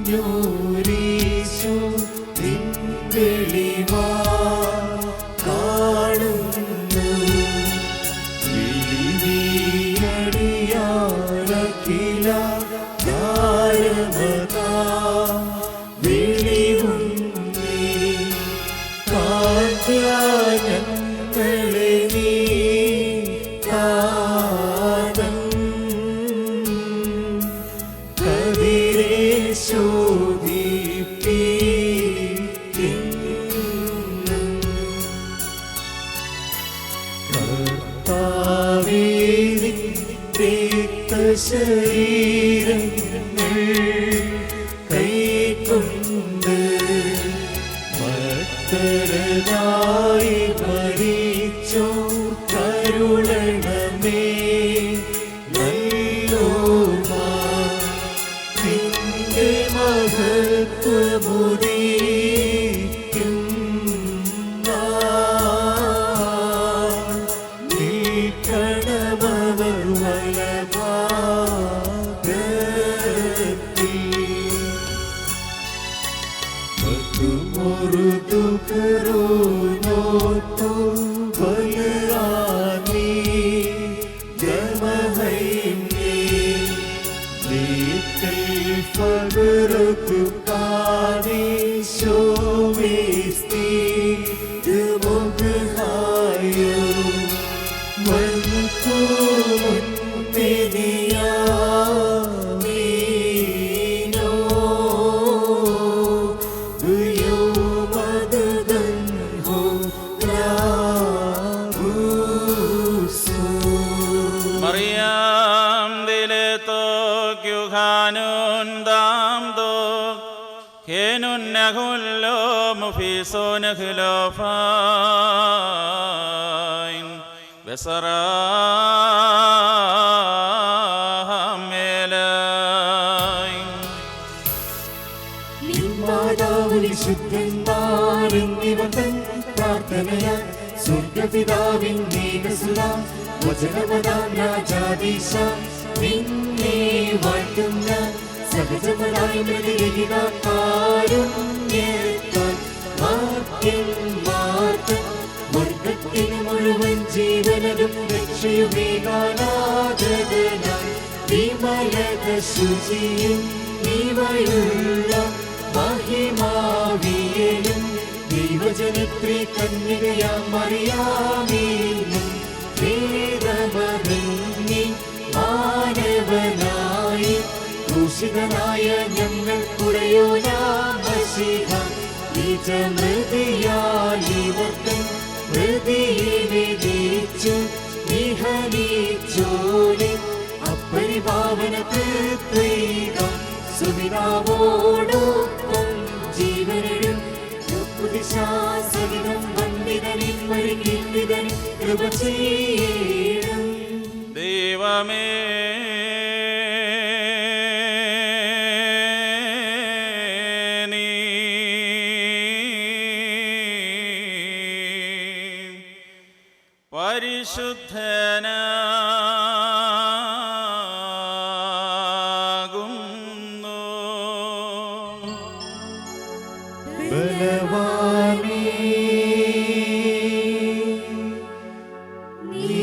നിറഞ്ഞോരീശോ നിൻ വെളിവാ കാണുന്നു. വിളിവിയടിയാളക്കില ധാരമതാ വിളിവുന്നേ കാത്യാനങ്ങളെ നീ താനം കതിരേ ശോഭിപ്പിക്കുന്നു. കർത്താവേ നിൻ രക്തശരീരങ്ങൾ കൈക്കൊണ്ട് ഭക്തരായി മരിച്ചോ കരുണമേ നല്ലോമാ നിന്റെ മഹത്വമുദീക്കും നിൽക്കണമവർ വലഭാഗത്തിൽ. മധുമൊറുതുകരോനോത്തു ബലരാനി ജമഹൈമേ ലേക്കൽ ഫഗറതു കാനീശോ വേസ്തി ദുമുഖായോ വൻകോ മുൻപെനിയാമീനോ ഉയോ മദദൻ ഹോ ഗ്രാബുസോ. മറിയാം ദിലേത്തോ ക്യുഹാനുൻ ദാംദോ ഹേനുൻ നഹുല്ലോ മുഫീസോ നഹ്ലോ ഫൈൻ ബസറാമേലൈൻ. നിന്മാതാവ് വിശുദ്ധന്മാരെന്നിവർ തൻ പ്രാർത്ഥനയാൽ സ്വർഗപിതാവിൻ ഏകസുത വചനമതാം രാജാധീശ നിന്നെ വാഴ്ത്തുന്ന സഹജമതായി മൃതിരഹിതാകാരുണ്യത്താൽ വാക്യന്മാർത്തൻ വർഗത്തിന് മുഴുവൻ ജീവനതും രക്ഷയുമേകാനാദരനായി വിമലത ശുചിയും നീവയുള്ള മഹിമാവിയലും ദൈവജനത്രീ കന്യകയാം മറിയാമീനും വേദമറിഞ്ഞി മാനവനായി ക്രൂശിതനായ ഞങ്ങൾക്കുടയോനാം മശീഹ നിജമൃതിയാലിവർത്തൻ മൃതിയെ വിധിച്ചു നിഹനിച്ചോനെ അപ്പരിഭാവന തൃത്വൈകം സുവിനാവോടൊപ്പം ജീവനും പുതിശാസനം വന്ദിതനിൽ മരുകീർത്തിതൻ കൃപ ചെയ്യണം. ദൈവമേ നീ പരിശുദ്ധനാകുന്നു. ബലവാനേ നീ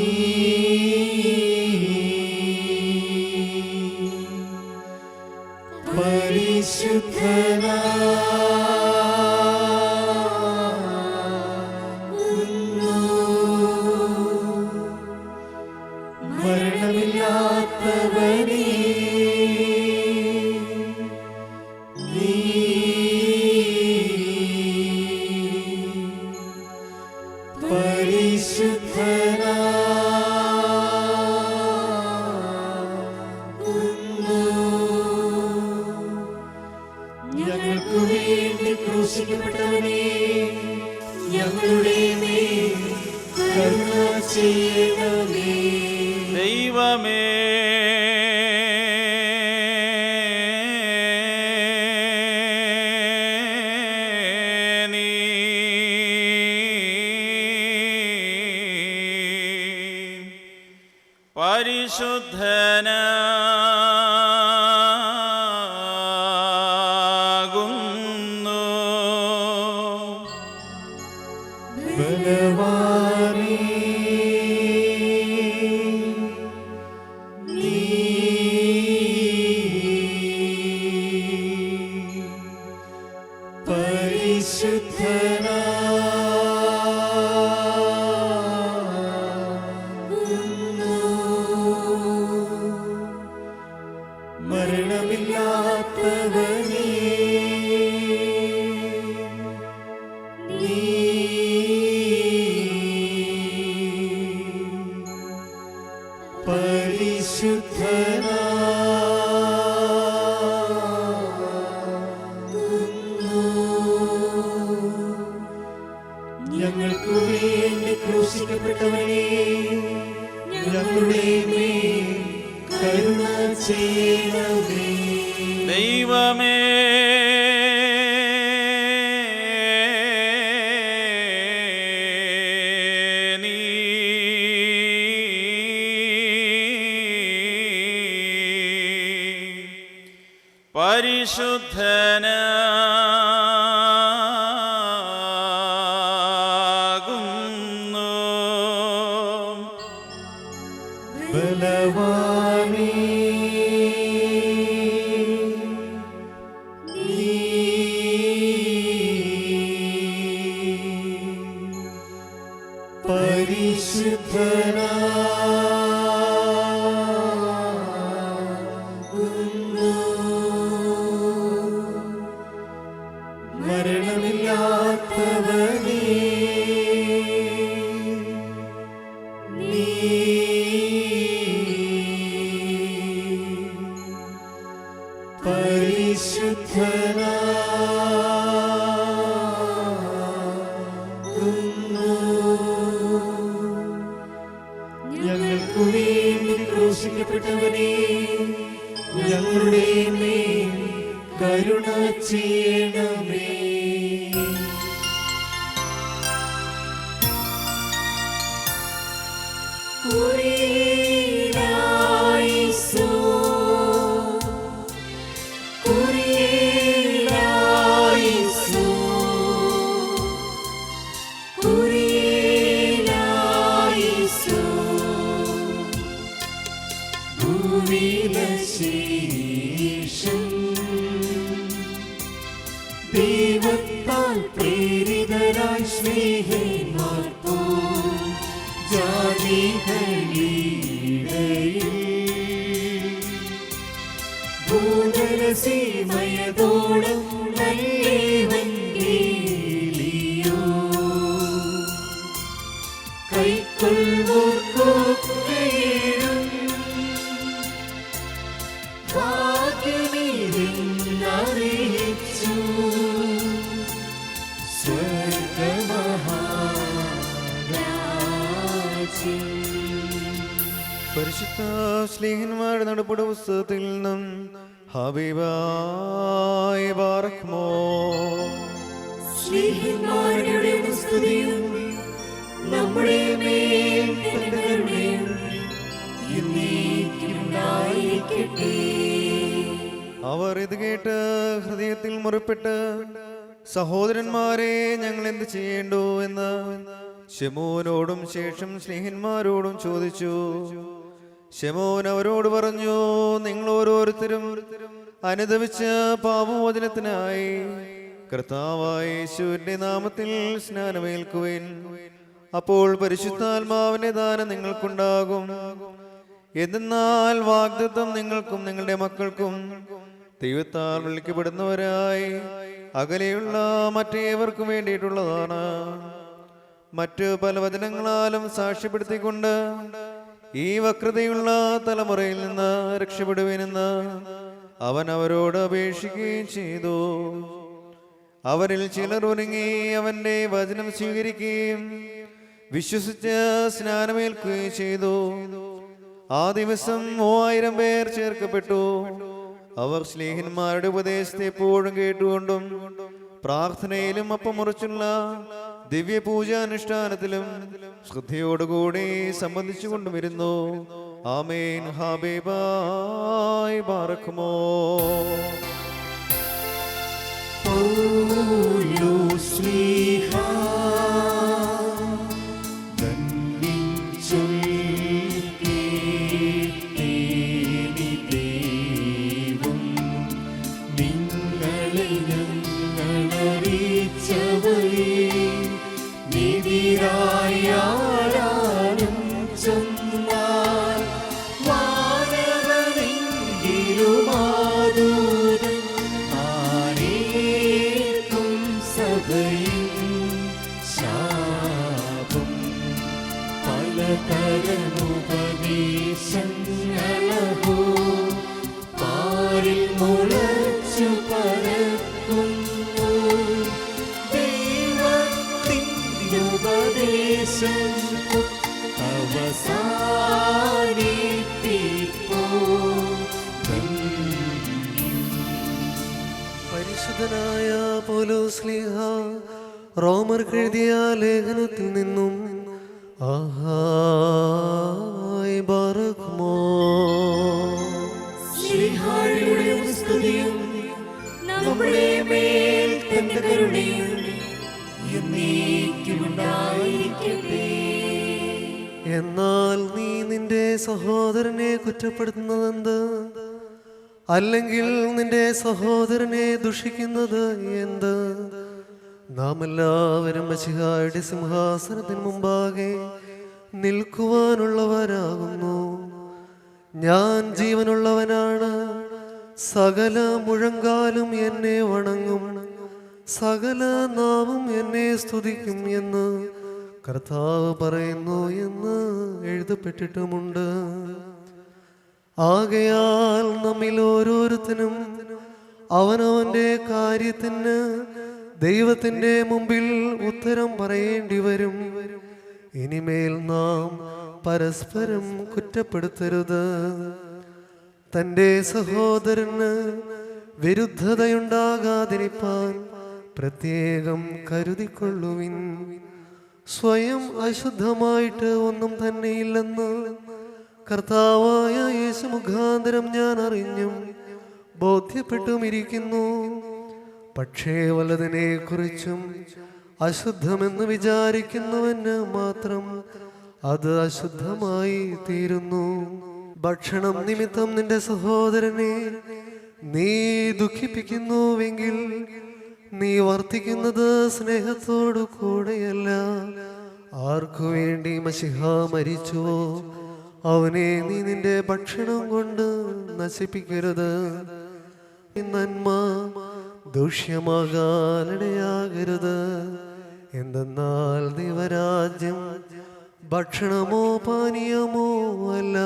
പരിശുദ്ധനാകുന്നു. മരണമില്ലാത്തവനേ നീ പരിശുദ്ധനാകുന്നു. ഞങ്ങൾക്ക് വേണ്ടി ക്രൂശിക്കപ്പെട്ടവനേ ഞങ്ങളുടെ മേൽ കരുണ ചെയ്യണമേ. ദൈവമേ നീ പരിശുദ്ധനാകുന്നു. നീ പരിശുദ്ധനാകുന്നു. ഞങ്ങൾക്കു വേണ്ടി ക്രൂശിക്കപ്പെട്ടവനെ, ഞങ്ങളുടെ മേൽ കരുണ ചെയ്യണമേ. ദൈവമേ നീ പരിശുദ്ധനാകുന്നു. ബലവാനേ, നീ പരിശുദ്ധനാകുന്നു. മരണമില്ലാത്തവനേ, നീ പരിശുദ്ധനാകുന്നു. ഞങ്ങൾക്കു വേണ്ടി ക്രൂശിക്കപ്പെട്ടവനെ, ഞങ്ങളുടെ മേൽ കരുണ ചെയ്യണമേ. ദൈവത്താൽ പ്രേരിതരായി സ്നേഹന്മാർ പോൽ ജാതികളിടയിൽ ഭൂതരസീമയതോളം നല്ലേവൻഗേലിയോ കൈക്കൊള്ളുവോർക്കൊക്കെയും ഭാഗ്യമേറിച്ചു സ്വർഗമഹാരാജ്യം. പരിശുദ്ധ സ്ലീഹന്മാരുടെ നടപടി പുസ്തകത്തിൽ നിന്നും ഹബീബായ ബാറക്മോ. സ്നേഹന്മാരുടെ സ്തുതിയും നമ്മുടെ മേൽ തന്റെ കരുണയും എന്നേക്കും ഉണ്ടായിരിക്കട്ടെ. അവർ ഇത് കേട്ട് ഹൃദയത്തിൽ മുറിപ്പെട്ട്, സഹോദരന്മാരെ ഞങ്ങൾ എന്ത് ചെയ്യേണ്ടു എന്ന് ശമൂനോടും ശേഷം സ്നേഹന്മാരോടും ചോദിച്ചു. ശമൂൻ അവരോട് പറഞ്ഞു, നിങ്ങൾ ഓരോരുത്തരും അനുദപിച്ച പാപമോചനത്തിനായി കർത്താവായ യേശുവിന്റെ നാമത്തിൽ സ്നാനമേൽക്കുവിൻ. അപ്പോൾ പരിശുദ്ധാത്മാവിന്റെ ദാനം നിങ്ങൾക്കുണ്ടാകും. എന്തെന്നാൽ വാഗ്ദത്തം നിങ്ങൾക്കും നിങ്ങളുടെ മക്കൾക്കും ദൈവത്താൽ വിളിക്കപ്പെടുന്നവരായി അകലെയുള്ള മറ്റേവർക്കും വേണ്ടിയിട്ടുള്ളതാണ്. മറ്റ് പല വചനങ്ങളാലും സാക്ഷ്യപ്പെടുത്തിക്കൊണ്ട് ഈ വക്രതയുള്ള തലമുറയിൽ നിന്ന് രക്ഷപ്പെടുവിനെന്ന് അവൻ അവരോട് അപേക്ഷിക്കുകയും ചെയ്തു. അവരിൽ ചിലർ ഒരുങ്ങി അവന്റെ വചനം സ്വീകരിക്കുകയും വിശ്വസിച്ച് സ്നാനമേൽക്കുകയും ചെയ്തു. ആ ദിവസം 3000 പേർ ചേർക്കപ്പെട്ടു. അവർ സ്നേഹിന്മാരുടെ ഉപദേശത്തെ എപ്പോഴും കേട്ടുകൊണ്ടും പ്രാർത്ഥനയിലും അപ്പം മുറിച്ചുള്ള ദിവ്യപൂജാനുഷ്ഠാനത്തിലും ശ്രദ്ധയോടുകൂടി സംബന്ധിച്ചു കൊണ്ടുവരുന്നു. ആമേൻ. ഹബീബായ ബാറക്മോ. പൗലോസ്ലീഹാ ായാലും ചെന്നാൽ വാനവനെങ്കിലുമാതൂതൻ കാറ്റു പറക്കുന്നു ദൈവത്തിൻ്റെ ഉപദേശം അവസാനിപ്പിപ്പോ. പരിശുദ്ധനായ പൗലോസ്ലീഹ റോമർക്ക് എഴുതിയ ലേഖനത്തിൽ നിന്നും ആഹായ് ബാറക്കുമോ. ശ്രീഹായുടെ സ്തുതിയും നമ്മുടെ മേൽ തന്റെ കരുണയും എന്നേക്കുമുണ്ടായിരിക്കട്ടെ. എന്നാൽ നീ നിന്റെ സഹോദരനെ കുറ്റപ്പെടുത്തുന്നതെന്ത്? അല്ലെങ്കിൽ നിന്റെ സഹോദരനെ ദുഷിക്കുന്നത് എന്ത്? നാം എല്ലാവരും മശിഹായുടെ സിംഹാസനത്തിന് മുമ്പാകെ നിൽക്കുവാനുള്ളവരാകുന്നു. ഞാൻ ജീവനുള്ളവനാണ്, സകല മുഴങ്കാലും എന്നെ വണങ്ങും, സകല നാവും എന്നെ സ്തുതിക്കും എന്ന് കർത്താവ് പറയുന്നു എന്ന് എഴുതപ്പെട്ടിട്ടുമുണ്ട്. ആകയാൽ നമ്മിൽ ഓരോരുത്തനും അവനവന്റെ കാര്യത്തിന് ദൈവത്തിന്റെ മുമ്പിൽ ഉത്തരം പറയേണ്ടി വരും. ഇനിമേൽ നാം പരസ്പരം കുറ്റപ്പെടുത്തരുത്. തന്റെ സഹോദരന് വിരുദ്ധതയുണ്ടാകാതിരിപ്പാൻ പ്രത്യേകം കരുതിക്കൊള്ളുവിൻ. സ്വയം അശുദ്ധമായിട്ട് ഒന്നും തന്നെയില്ലെന്ന് കർത്താവായ യേശു മുഖാന്തരം ഞാൻ അറിഞ്ഞും ബോധ്യപ്പെട്ടുമിരിക്കുന്നു. പക്ഷേ വല്ലതിനെ കുറിച്ചും അശുദ്ധമെന്ന് വിചാരിക്കുന്നവന് മാത്രം അത് അശുദ്ധമായി തീരുന്നു. ഭക്ഷണം നിമിത്തം നിന്റെ സഹോദരനെ നീ ദുഃഖിപ്പിക്കുന്നുവെങ്കിൽ നീ വർത്തിക്കുന്നത് സ്നേഹത്തോടു കൂടെയല്ല. ആർക്കു വേണ്ടി മശിഹ മരിച്ചുവോ അവനെ നീ നിന്റെ ഭക്ഷണം കൊണ്ട് നശിപ്പിക്കരുത്. നന്മ ദൂഷ്യമാകാനിടയാകരുത്. എന്തെന്നാൽ ദൈവരാജ്യം ഭക്ഷണമോ പാനീയമോ അല്ല,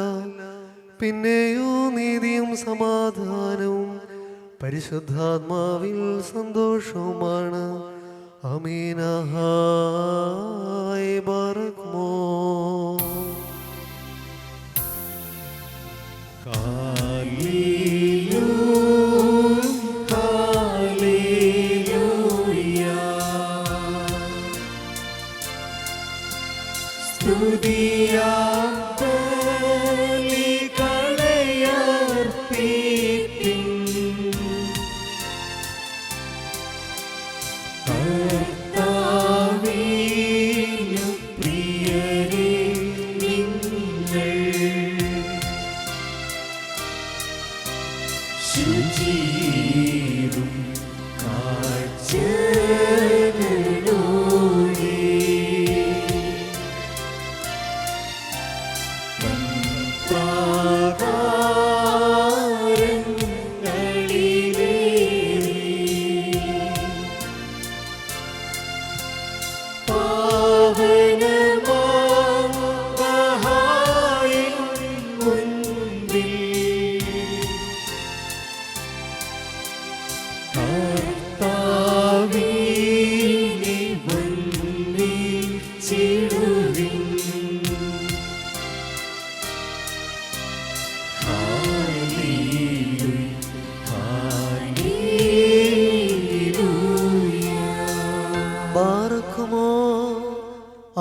പിന്നെയോ നീതിയും സമാധാനവും പരിശുദ്ധാത്മാവിൽ സന്തോഷവുമാണ്. ആമീനാഹായ് ബാറക്കുമോ.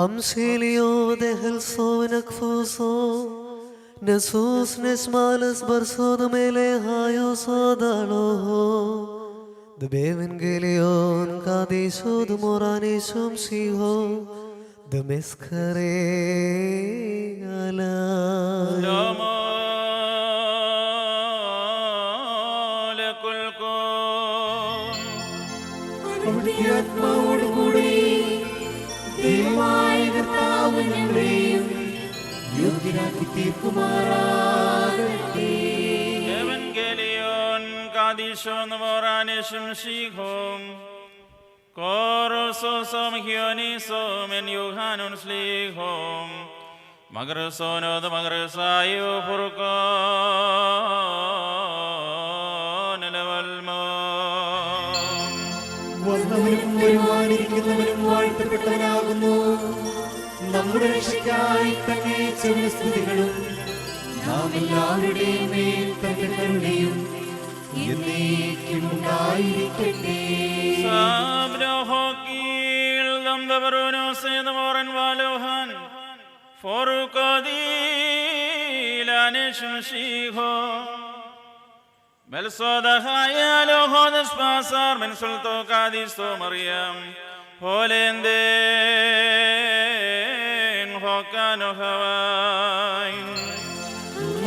Amselio de helsovenak foso Nesus nesmales barso de mele hayo sodalo De bevangelion kadisho de moranishum siho De meskare ala Evangelion kadishon moranishum shikhom Korososom hionisom en Yohanun slikhom Magrasonod magrasayo furkon levalmo വന്നവനും വരുവാനിരിക്കുന്നവനും വാഴ്ത്തപ്പെട്ടവനാകുന്നു. നമ്മുടെ രക്ഷയ്ക്കായി തന്നെ സ്തുതികളും നാം എല്ലാവരുടെയും മേൽ തന്റെ കരുണയും എന്നേക്കും ഉണ്ടായിരിക്കട്ടെ.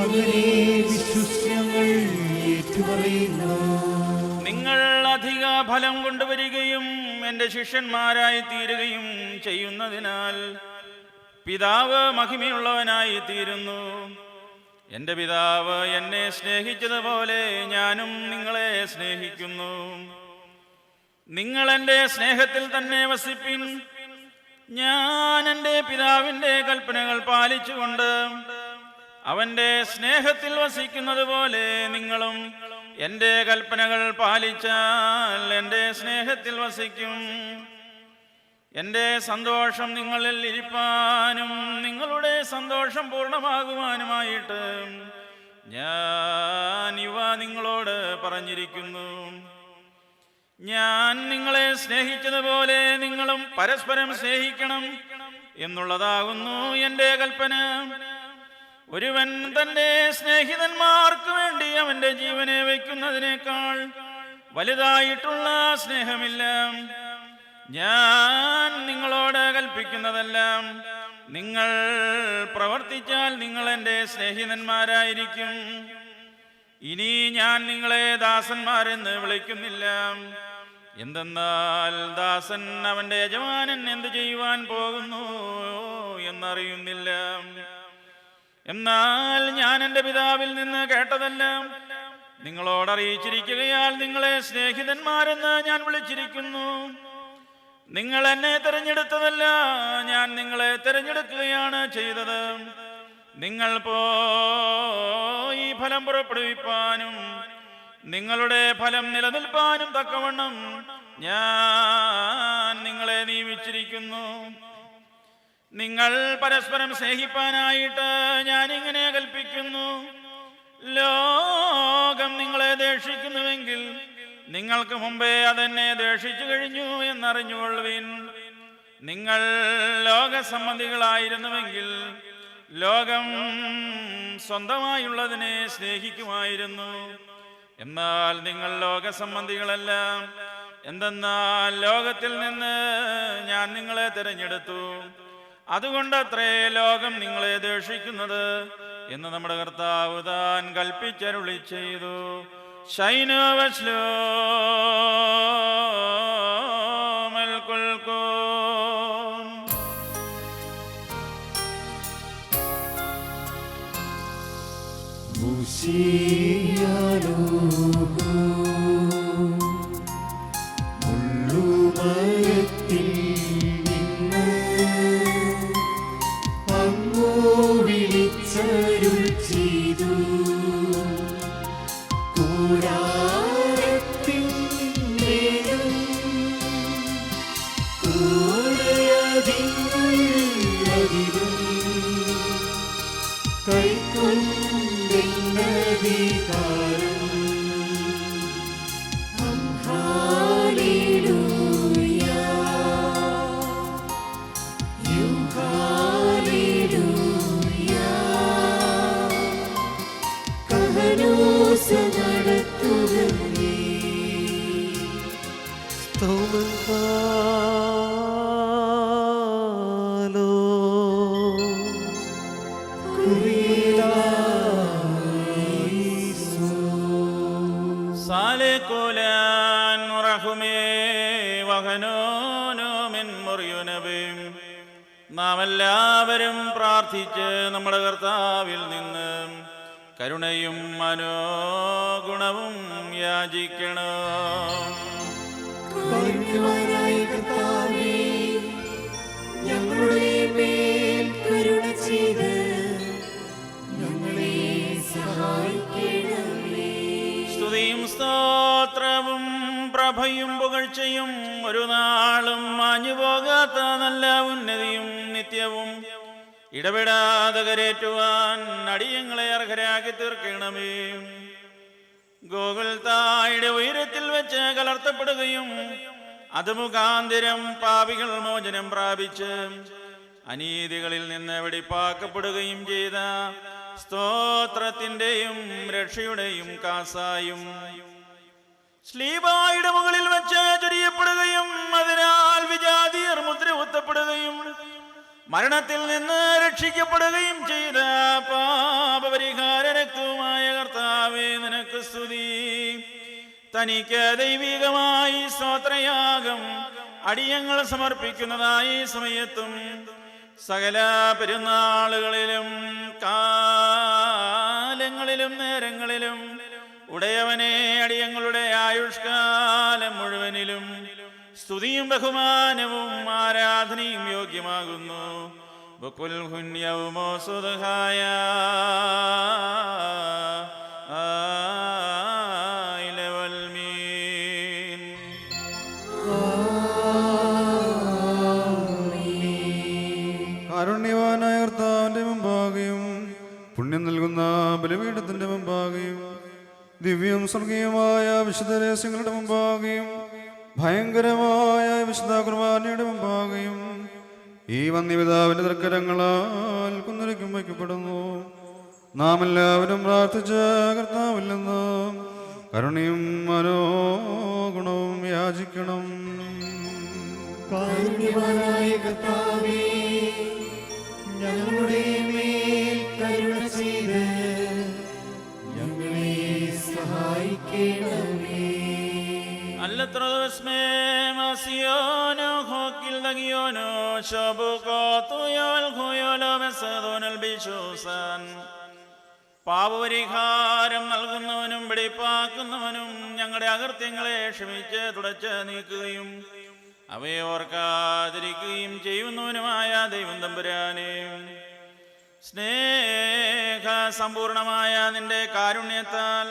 അങ്ങനെ വിശ്വസ്യങ്ങൾ ഏറ്റുപറയുന്നു. നിങ്ങൾ അധിക ഫലം കൊണ്ടുവരികയും എൻ്റെ ശിഷ്യന്മാരായി തീരുകയും ചെയ്യുന്നതിനാൽ പിതാവ് മഹിമയുള്ളവനായി തീരുന്നു. എൻ്റെ പിതാവ് എന്നെ സ്നേഹിച്ചതുപോലെ ഞാനും നിങ്ങളെ സ്നേഹിക്കുന്നു. നിങ്ങൾ എൻ്റെ സ്നേഹത്തിൽ തന്നെ വസിപ്പിൻ. ഞാൻ എൻ്റെ പിതാവിൻ്റെ കൽപ്പനകൾ പാലിച്ചുകൊണ്ട് അവൻ്റെ സ്നേഹത്തിൽ വസിക്കുന്നത് പോലെ നിങ്ങളും എൻ്റെ കൽപ്പനകൾ പാലിച്ചാൽ എൻ്റെ സ്നേഹത്തിൽ വസിക്കും. എൻ്റെ സന്തോഷം നിങ്ങളിൽ ഇരിപ്പാനും നിങ്ങളുടെ സന്തോഷം പൂർണ്ണമാകുവാനുമായിട്ട് ഞാൻ ഇവ നിങ്ങളോട് പറഞ്ഞിരിക്കുന്നു. ഞാൻ നിങ്ങളെ സ്നേഹിച്ചതുപോലെ നിങ്ങളും പരസ്പരം സ്നേഹിക്കണം എന്നുള്ളതാകുന്നു എൻ്റെ കൽപ്പന. ഒരുവൻ തൻ്റെ സ്നേഹിതന്മാർക്ക് വേണ്ടി അവൻ്റെ ജീവനെ വയ്ക്കുന്നതിനേക്കാൾ വലുതായിട്ടുള്ള സ്നേഹമില്ല. ഞാൻ നിങ്ങളോട് കൽപ്പിക്കുന്നതെല്ലാം നിങ്ങൾ പ്രവർത്തിച്ചാൽ നിങ്ങൾ എൻ്റെ സ്നേഹിതന്മാരായിരിക്കും. ഇനി ഞാൻ നിങ്ങളെ ദാസന്മാരെന്ന് വിളിക്കുന്നില്ല. എന്തെന്നാൽ ദാസൻ അവൻ്റെ യജമാനൻ എന്തു ചെയ്യുവാൻ പോകുന്നു എന്നറിയുന്നില്ല. എന്നാൽ ഞാൻ എൻ്റെ പിതാവിൽ നിന്ന് കേട്ടതെല്ലാം നിങ്ങളോട് അറിയിച്ചിരിക്കുകയാൽ നിങ്ങളെ സ്നേഹിതന്മാരെന്ന് ഞാൻ വിളിച്ചിരിക്കുന്നു. നിങ്ങൾ എന്നെ തിരഞ്ഞെടുത്തതല്ല, ഞാൻ നിങ്ങളെ തിരഞ്ഞെടുക്കുകയാണ് ചെയ്തത്. നിങ്ങൾ പോയി ഫലം പുറപ്പെടുവിപ്പാനും നിങ്ങളുടെ ഫലം നിലനിൽപ്പാനും തക്കവണ്ണം ഞാൻ നിങ്ങളെ നിയമിച്ചിരിക്കുന്നു. നിങ്ങൾ പരസ്പരം സ്നേഹിപ്പാനായിട്ട് ഞാനിങ്ങനെ കൽപ്പിക്കുന്നു. ലോകം നിങ്ങളെ ദേഷിക്കുന്നുവെങ്കിൽ നിങ്ങൾക്ക് മുമ്പേ അതെന്നെ ദേഷിച്ചു കഴിഞ്ഞു എന്നറിഞ്ഞുകൊള്ളുവിൻ. നിങ്ങൾ ലോകസംബന്ധികളായിരുന്നുവെങ്കിൽ ലോകം സ്വന്തമായുള്ളതിനെ സ്നേഹിക്കുമായിരുന്നു. എന്നാൽ നിങ്ങൾ ലോകസംബന്ധികളല്ല. എന്തെന്നാൽ ലോകത്തിൽ നിന്ന് ഞാൻ നിങ്ങളെ തിരഞ്ഞെടുത്തു. അതുകൊണ്ടത്രേ ലോകം നിങ്ങളെ ദേഷിക്കുന്നത് എന്ന് നമ്മുടെ കർത്താവ് താൻ കൽപ്പിച്ചരുളി ചെയ്തു. ശൈനോ വസ്ലോ മൽക്കുൽക്കോ. മുള്ളുമരത്തിൽ നിന്ന് അങ്ങോ വിളിച്ചരുൾ ചെയ്തു. കൂടാരത്തിൻ മേലും കൂടെയതിനുള്ളതിലും കൈക്കൊണ്ടെന്നധികാരം. ഹല്ലേലൂയാ, ഹല്ലേലൂയാ. കഹനൂസ നടത്തുക നീ. സ്തോമം കാലോ സാലേക്കോലാൻ റഹുമേ വഹനോനോ മിൻ മുറിയുനബിം. നാം എല്ലാവരും പ്രാർത്ഥിച്ച് നമ്മുടെ കർത്താവിൽ നിന്ന് കരുണയും മനോഗുണവും യാചിക്കണം. കാരുണ്യവാനായ കർത്താവേ, ഞങ്ങളുടെ മേൽ കരുണ ചെയ്ത് ഞങ്ങളെ സഹായിക്കണമേ. സ്തുതിയും സ്തോത്രവും പ്രഭയും പുകഴ്ചയും ഒരു നാളും മാഞ്ഞു പോകാത്ത നല്ല ഉന്നതിയും നിത്യവും ഇടപെടാതെ കരേറ്റുവാൻ അടിയങ്ങളെ അർഹരാക്കി തീർക്കണമേ. ഗോകുൽത്തായുടെ ഉയരത്തിൽ വെച്ച് കലർത്തപ്പെടുകയും അത് മുഖാന്തരം പാപികൾ മോചനം പ്രാപിച്ച് അനീതികളിൽ നിന്ന് വെടിപ്പാക്കപ്പെടുകയും ചെയ്ത സ്തോത്രത്തിന്റെയും രക്ഷയുടെയും കാസായും ശ്ലീബായുടെ മുകളിൽ വെച്ച് ചൊരിയപ്പെടുകയും അതിനാൽ വിജാതിയർ മുദ്ര കുത്തപ്പെടുകയും മരണത്തിൽ നിന്ന് രക്ഷിക്കപ്പെടുകയും ചെയ്ത പാപപരിഹാര രക്തവുമായ കർത്താവേ, നിനക്ക് സ്തുതി. തനിക്ക് ദൈവികമായി സ്തോത്രയാഗം അടിയങ്ങൾ സമർപ്പിക്കുന്നതായി സമയത്തും സകല പെരുന്നാളുകളിലും കാലങ്ങളിലും നേരങ്ങളിലും ഉടയവനെ അടിയങ്ങളുടെ ആയുഷ്കാലം മുഴുവനിലും സ്തുതിയും ബഹുമാനവും ആരാധനയും യോഗ്യമാകുന്നു. ബുക്കുൽ ഹുന്യവുമോ സുദഹായ കാരുണ്യവാനായ കർത്താവിന്റെ മുമ്പാകെയും പുണ്യം നൽകുന്ന ബലിപീഠത്തിന്റെ മുമ്പാകെയും ദിവ്യം സ്വർഗീയമായ വിശുദ്ധ രഹസ്യങ്ങളുടെ മുമ്പാകെയും ഭയങ്കരമായ വിശുദ്ധ കുർബാനയുടെ മുമ്പാകെയും ഈ വന്യപിതാവിന്റെ തർക്കരങ്ങളാൽ കുന്നിരക്കും വയ്ക്കപ്പെടുന്നു. നാം എല്ലാവരും പ്രാർത്ഥിച്ച കർത്താവിൽ നിന്ന് കരുണയും മനോഗുണവും യാചിക്കണം. കാരുണ്യവാനായ കർത്താവേ, ഞങ്ങളുടെ മേൽ കരുണ ചെയ്ത് ഞങ്ങളെ സഹായിക്കണമേ. പാപപരിഹാരം നൽകുന്നവനും വെടിപ്പാക്കുന്നവനും ഞങ്ങളുടെ അകൃത്യങ്ങളെ ക്ഷമിച്ച് തുടച്ച് നീക്കുകയും അവയെ ഓർക്കാതിരിക്കുകയും ചെയ്യുന്നവനുമായ ദൈവം തമ്പുരാനെ, സ്നേഹ സമ്പൂർണമായ നിന്റെ കാരുണ്യത്താൽ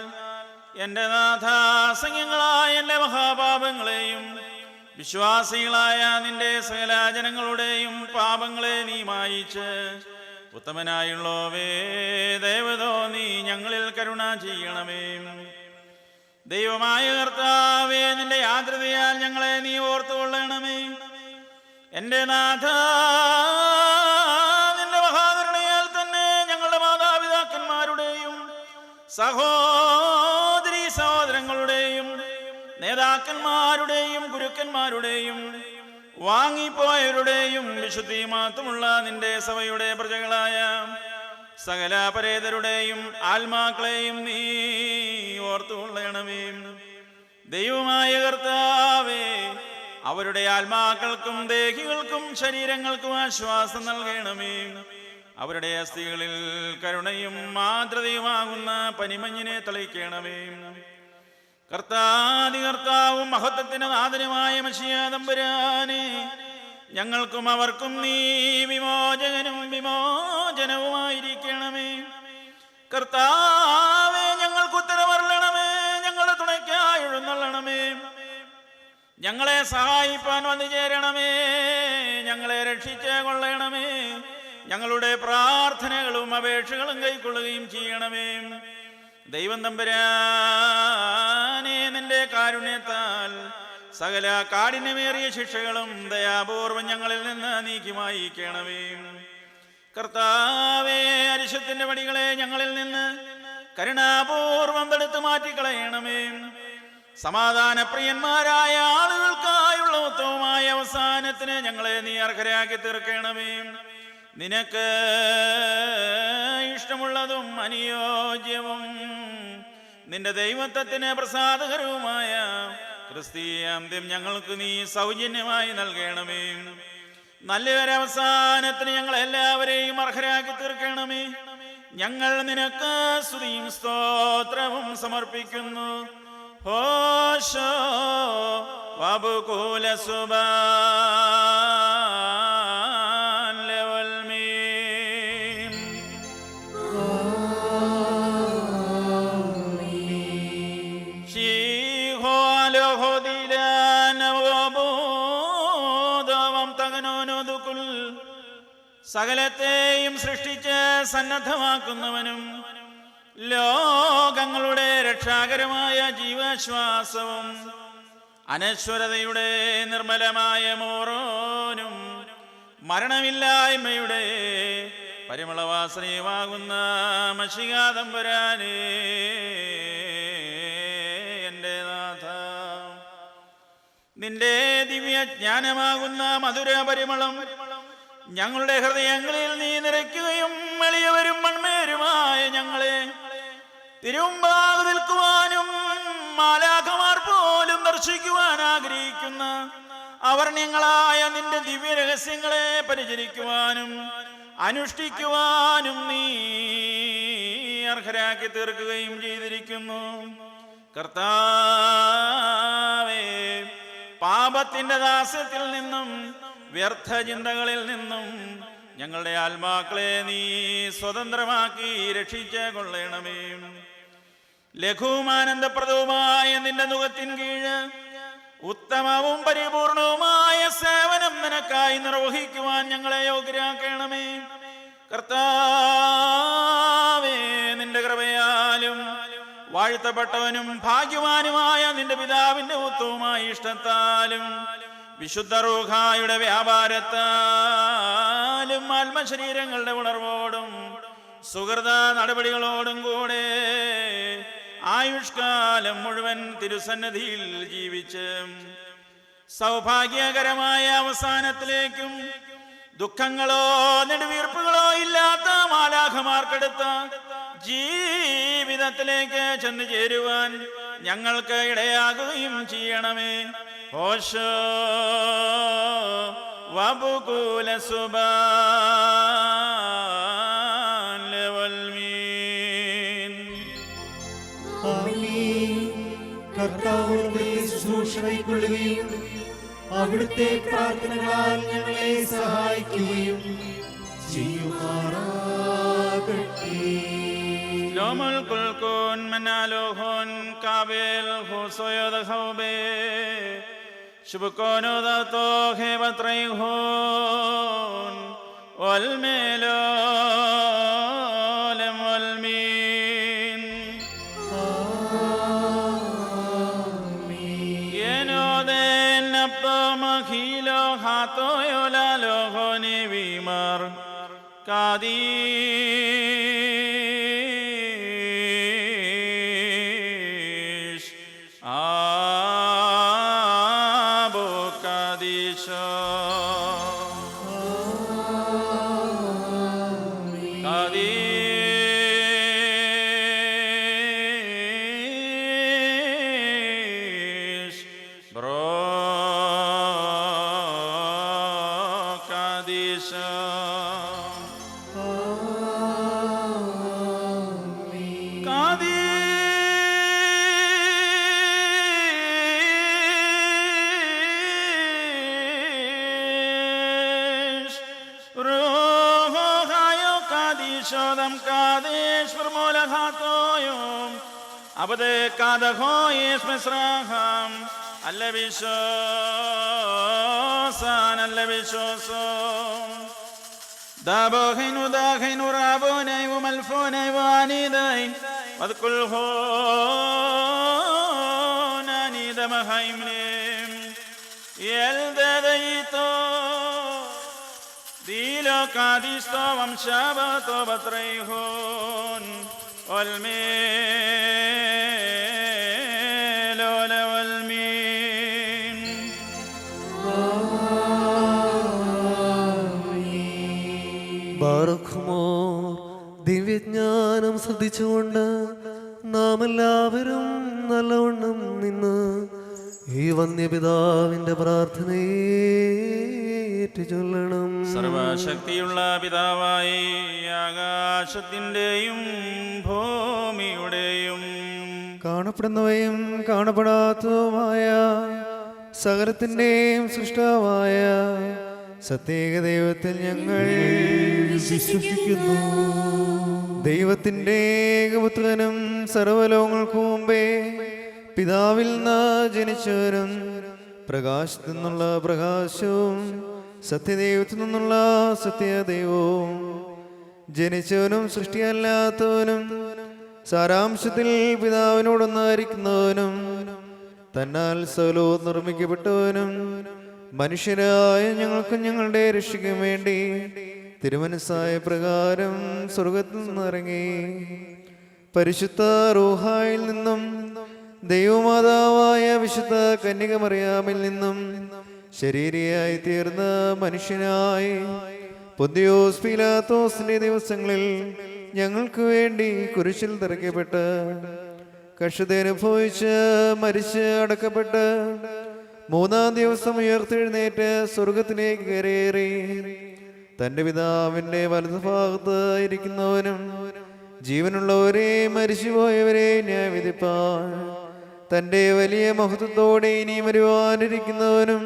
എൻ്റെ നാഥ, അസംഖ്യങ്ങളായ എൻ്റെ മഹാപാപങ്ങളെയും വിശ്വാസികളായ നിന്റെ സകല ജനങ്ങളുടെയും പാപങ്ങളെ നീ മായിച്ച് ഉത്തമനായുള്ളവേ, ദൈവതോ നീ ഞങ്ങളിൽ കരുണ ചെയ്യണമേ. ദൈവമായ കർത്താവേ, നിന്റെ ആദ്രതയാൽ ഞങ്ങളെ നീ ഓർത്തുകൊള്ളണമേ. എൻ്റെ നാഥ, നിന്റെ മഹാകരുണയാൽ തന്നെ ഞങ്ങളുടെ മാതാപിതാക്കന്മാരുടെയും സഹോദരീ സഹോദരങ്ങളുടെയും നേതാക്കന്മാരുടെയും ഗുരുക്കന്മാരുടെയും വാങ്ങിപ്പോയവരുടെയും വിശുദ്ധി മാത്രമുള്ള നിന്റെ സഭയുടെ പ്രജകളായ സകല പരേതരുടെയും ആത്മാക്കളെയും നീ ഓർത്തുകൊള്ളണമേ. ദൈവമായ കർത്താവേ, അവരുടെ ആത്മാക്കൾക്കും ദേഹികൾക്കും ശരീരങ്ങൾക്കും ആശ്വാസം നൽകണമേ. അവരുടെ അസ്ഥികളിൽ കരുണയും മാതൃതയുമാകുന്ന പനിമഞ്ഞിനെ തളിക്കണമേ. കർത്താവും മഹത്വത്തിന് നാഥനുമായ മശിഹാ തമ്പുരാനെ, ഞങ്ങൾക്കും അവർക്കും നീ വിമോചകനും വിമോചനവുമായിരിക്കണമേ. കർത്താവേ, ഞങ്ങൾക്ക് ഉത്തരവരുളണമേ. ഞങ്ങളുടെ തുണയ്ക്കായി എഴുന്നള്ളണമേ. ഞങ്ങളെ സഹായിപ്പാൻ വന്നു ചേരണമേ. ഞങ്ങളെ രക്ഷിച്ച് കൊള്ളണമേ. ഞങ്ങളുടെ പ്രാർത്ഥനകളും അപേക്ഷകളും കൈക്കൊള്ളുകയും ചെയ്യണമേ. ദൈവം തമ്പുരാനെ, നിന്റെ കാരുണ്യത്താൽ സകല കാഠിന്യമേറിയ ശിക്ഷകളും ദയാപൂർവം ഞങ്ങളിൽ നിന്ന് നീക്കി മായിക്കണമേ. കർത്താവേ, അരിശത്തിന്റെ പടികളെ ഞങ്ങളിൽ നിന്ന് കരുണാപൂർവം തടുത്തു മാറ്റിക്കളയണമേ. സമാധാനപ്രിയന്മാരായ ആളുകൾക്കായുള്ള ഉത്തമമായ അവസാനത്തിന് ഞങ്ങളെ നീ അർഹരാക്കി തീർക്കണമേ. നിനക്ക് ഇഷ്ടമുള്ളതും അനുയോജ്യവും നിന്റെ ദൈവത്വത്തിന് പ്രസാദകരവുമായ ക്രിസ്തീയ അന്ത്യം ഞങ്ങൾക്ക് നീ സൗജന്യമായി നൽകണമേ. നല്ലൊരവസാനത്തിന് ഞങ്ങളെല്ലാവരെയും അർഹരാക്കി തീർക്കണമേ. ഞങ്ങൾ നിനക്ക് സ്തുതിയും സ്തോത്രവും സമർപ്പിക്കുന്നു. ഹോശോ വബുകൂല സുബാൻ ലവൽ മീം. ശീഹോ അലോഹോദിലെ സകലത്തെയും സൃഷ്ടിച്ച് സന്നദ്ധമാക്കുന്നവനും ലോകങ്ങളുടെ രക്ഷാകരമായ ജീവശ്വാസവും അനശ്വരതയുടെ നിർമ്മലമായ മോറോനും മരണമില്ലായ്മയുടെ പരിമളവാസനയുമാകുന്ന മഷികാതമ്പുരാനേ, എൻ്റെ നാഥ, നിന്റെ ദിവ്യജ്ഞാനമാകുന്ന മധുര പരിമളം ഞങ്ങളുടെ ഹൃദയങ്ങളിൽ നീ നിറയ്ക്കുകയും എളിയവരും മൺമേരുമായ ഞങ്ങളെ തിരുമുമ്പാകെ നിൽക്കുവാനും മാലാഖമാർ പോലും ദർശിക്കുവാൻ ആഗ്രഹിക്കുന്ന അവർണ്യങ്ങളായ നിന്റെ ദിവ്യ രഹസ്യങ്ങളെ പരിചരിക്കുവാനും അനുഷ്ഠിക്കുവാനും നീ അർഹരാക്കി തീർക്കുകയും ചെയ്തിരിക്കുന്നു. കർത്താവേ, പാപത്തിന്റെ ദാസ്യത്തിൽ നിന്നും വ്യർത്ഥ ചിന്തകളിൽ നിന്നും ഞങ്ങളുടെ ആത്മാക്കളെ നീ സ്വതന്ത്രമാക്കി രക്ഷിച്ച് കൊള്ളണമേ. ലഘുവും ആനന്ദപ്രദവുമായ നിന്റെ നുകത്തിൻ കീഴ് ഉത്തമവും പരിപൂർണവുമായ സേവനം നിനക്കായി നിർവഹിക്കുവാൻ ഞങ്ങളെ യോഗ്യരാക്കണമേ. കർത്താവേ, നിന്റെ കൃപയാലും വാഴ്ത്തപ്പെട്ടവനും ഭാഗ്യവാനുമായ നിന്റെ പിതാവിന്റെ ഉത്തമമായ ഇഷ്ടത്താലും വിശുദ്ധ റൂഹായുടെ വ്യാപാരത്താലും ആത്മശരീരങ്ങളുടെ ഉണർവോടും സുഹൃത നടപടികളോടും കൂടെ ആയുഷ്കാലം മുഴുവൻ തിരുസന്നിധിയിൽ ജീവിച്ച് സൗഭാഗ്യകരമായ അവസാനത്തിലേക്കും ദുഃഖങ്ങളോ നെടുവീർപ്പുകളോ ഇല്ലാത്ത മാലാഖമാർക്കെടുത്ത ജീവിതത്തിലേക്ക് ചെന്നു ചേരുവാൻ ഞങ്ങൾക്ക് ഇടയാകുകയും ചെയ്യണമേ. ഓശോ വബുകൂല സുബാൻ ലവൽമീൻ. കർത്താവിന്റെ ശുശ്രൂഷ കൈക്കൊള്ളുകയും അവിടുത്തെ പ്രാർത്ഥനകളാൽ ഞങ്ങളെ സഹായിക്കുകയും ചെയ്യുമാറാകട്ടെ. ലോമുൽ കുൽക്കുൻ മനാലോഹോൻ കാബേൽ ഹുസോയദ ഖൗബേ ശുബ്കോനോദതോ ഹേബത്രൈഹോൻ വൽമേലോലം വൽമീൻ. യേനോദേൻ നബ്ദോമഖീലോ ഹാത്തോയോലാലോഹോനി വീമാർ കാദീഷ് Abo കാദീശോ കാദീഷ് bro കാദീശോ. Shodam Kadesh for Molachatoyum Abade Kadahoyes Mesraham Alevishosan Alevishoson Dabohinu Dahinu Rabone Umalfone Vanidai Vadkulhon Anida Mahaimlim Yeldadaito Dilo Kadisto Vamshabato Batraihon Olmelo Levalmin. ബാറഖ്മോർ ദിവ്യജ്ഞാനം ശ്രദ്ധിച്ചുകൊണ്ട് നാം എല്ലാവരും നല്ലവണ്ണം നിന്ന് ഈ വന്യപിതാവിന്റെ പ്രാർത്ഥനയേറ്റു ചൊല്ലണം. സർവശക്തിയുള്ള പിതാവായി ആകാശത്തിൻ്റെയും ഭൂമിയുടെയും കാണപ്പെടുന്നവയും കാണപ്പെടാത്തതുമായ സകലത്തിൻ്റെയും സൃഷ്ടാവായ സത്യേക ദൈവത്തിൽ ഞങ്ങൾ വിശ്വസിക്കുന്നു. ദൈവത്തിൻ്റെ ഏകപുത്രനും സർവ്വലോകങ്ങൾക്കു മുമ്പേ പിതാവിൽ നിന്ന് ജനിച്ചവരും പ്രകാശത്തിൽ നിന്നുള്ള പ്രകാശവും സത്യദൈവത്തിൽ നിന്നുള്ള സത്യദൈവവും ജനിച്ചവനും സൃഷ്ടിയല്ലാത്തവനും സാരാംശത്തിൽ പിതാവിനോടൊന്നായിരിക്കുന്നവനും തന്നാൽ സകലവും നിർമ്മിക്കപ്പെട്ടവനും മനുഷ്യരായ ഞങ്ങൾക്കും ഞങ്ങളുടെ രക്ഷയ്ക്കും വേണ്ടി തിരുമനസ്സായ പ്രകാരം സ്വർഗത്തിൽ നിന്നിറങ്ങി പരിശുദ്ധ റൂഹായിൽ നിന്നും ദൈവമാതാവായ വിശുദ്ധ കന്യകമറിയാമിൽ നിന്നും ശരീരിയായി തീർന്ന മനുഷ്യനായി പൊന്തിയോസ് പീലാത്തോസിന്റെ ദിവസങ്ങളിൽ ഞങ്ങൾക്ക് വേണ്ടി കുരിശിൽ തറയ്ക്കപ്പെട്ട് കഷ്ടതയനുഭവിച്ച് മരിച്ച് അടക്കപ്പെട്ട് മൂന്നാം ദിവസം ഉയർത്തെഴുന്നേറ്റ് സ്വർഗത്തിലേക്ക് കയറിയേറി തന്റെ പിതാവിന്റെ വലതുഭാഗത്ത് ഇരിക്കുന്നവനും ജീവനുള്ളവരെ മരിച്ചുപോയവരെ ന്യായവിധിപ്പാൻ തന്റെ വലിയ മഹത്വത്തോടെ ഇനി വരുവാനിരിക്കുന്നവനും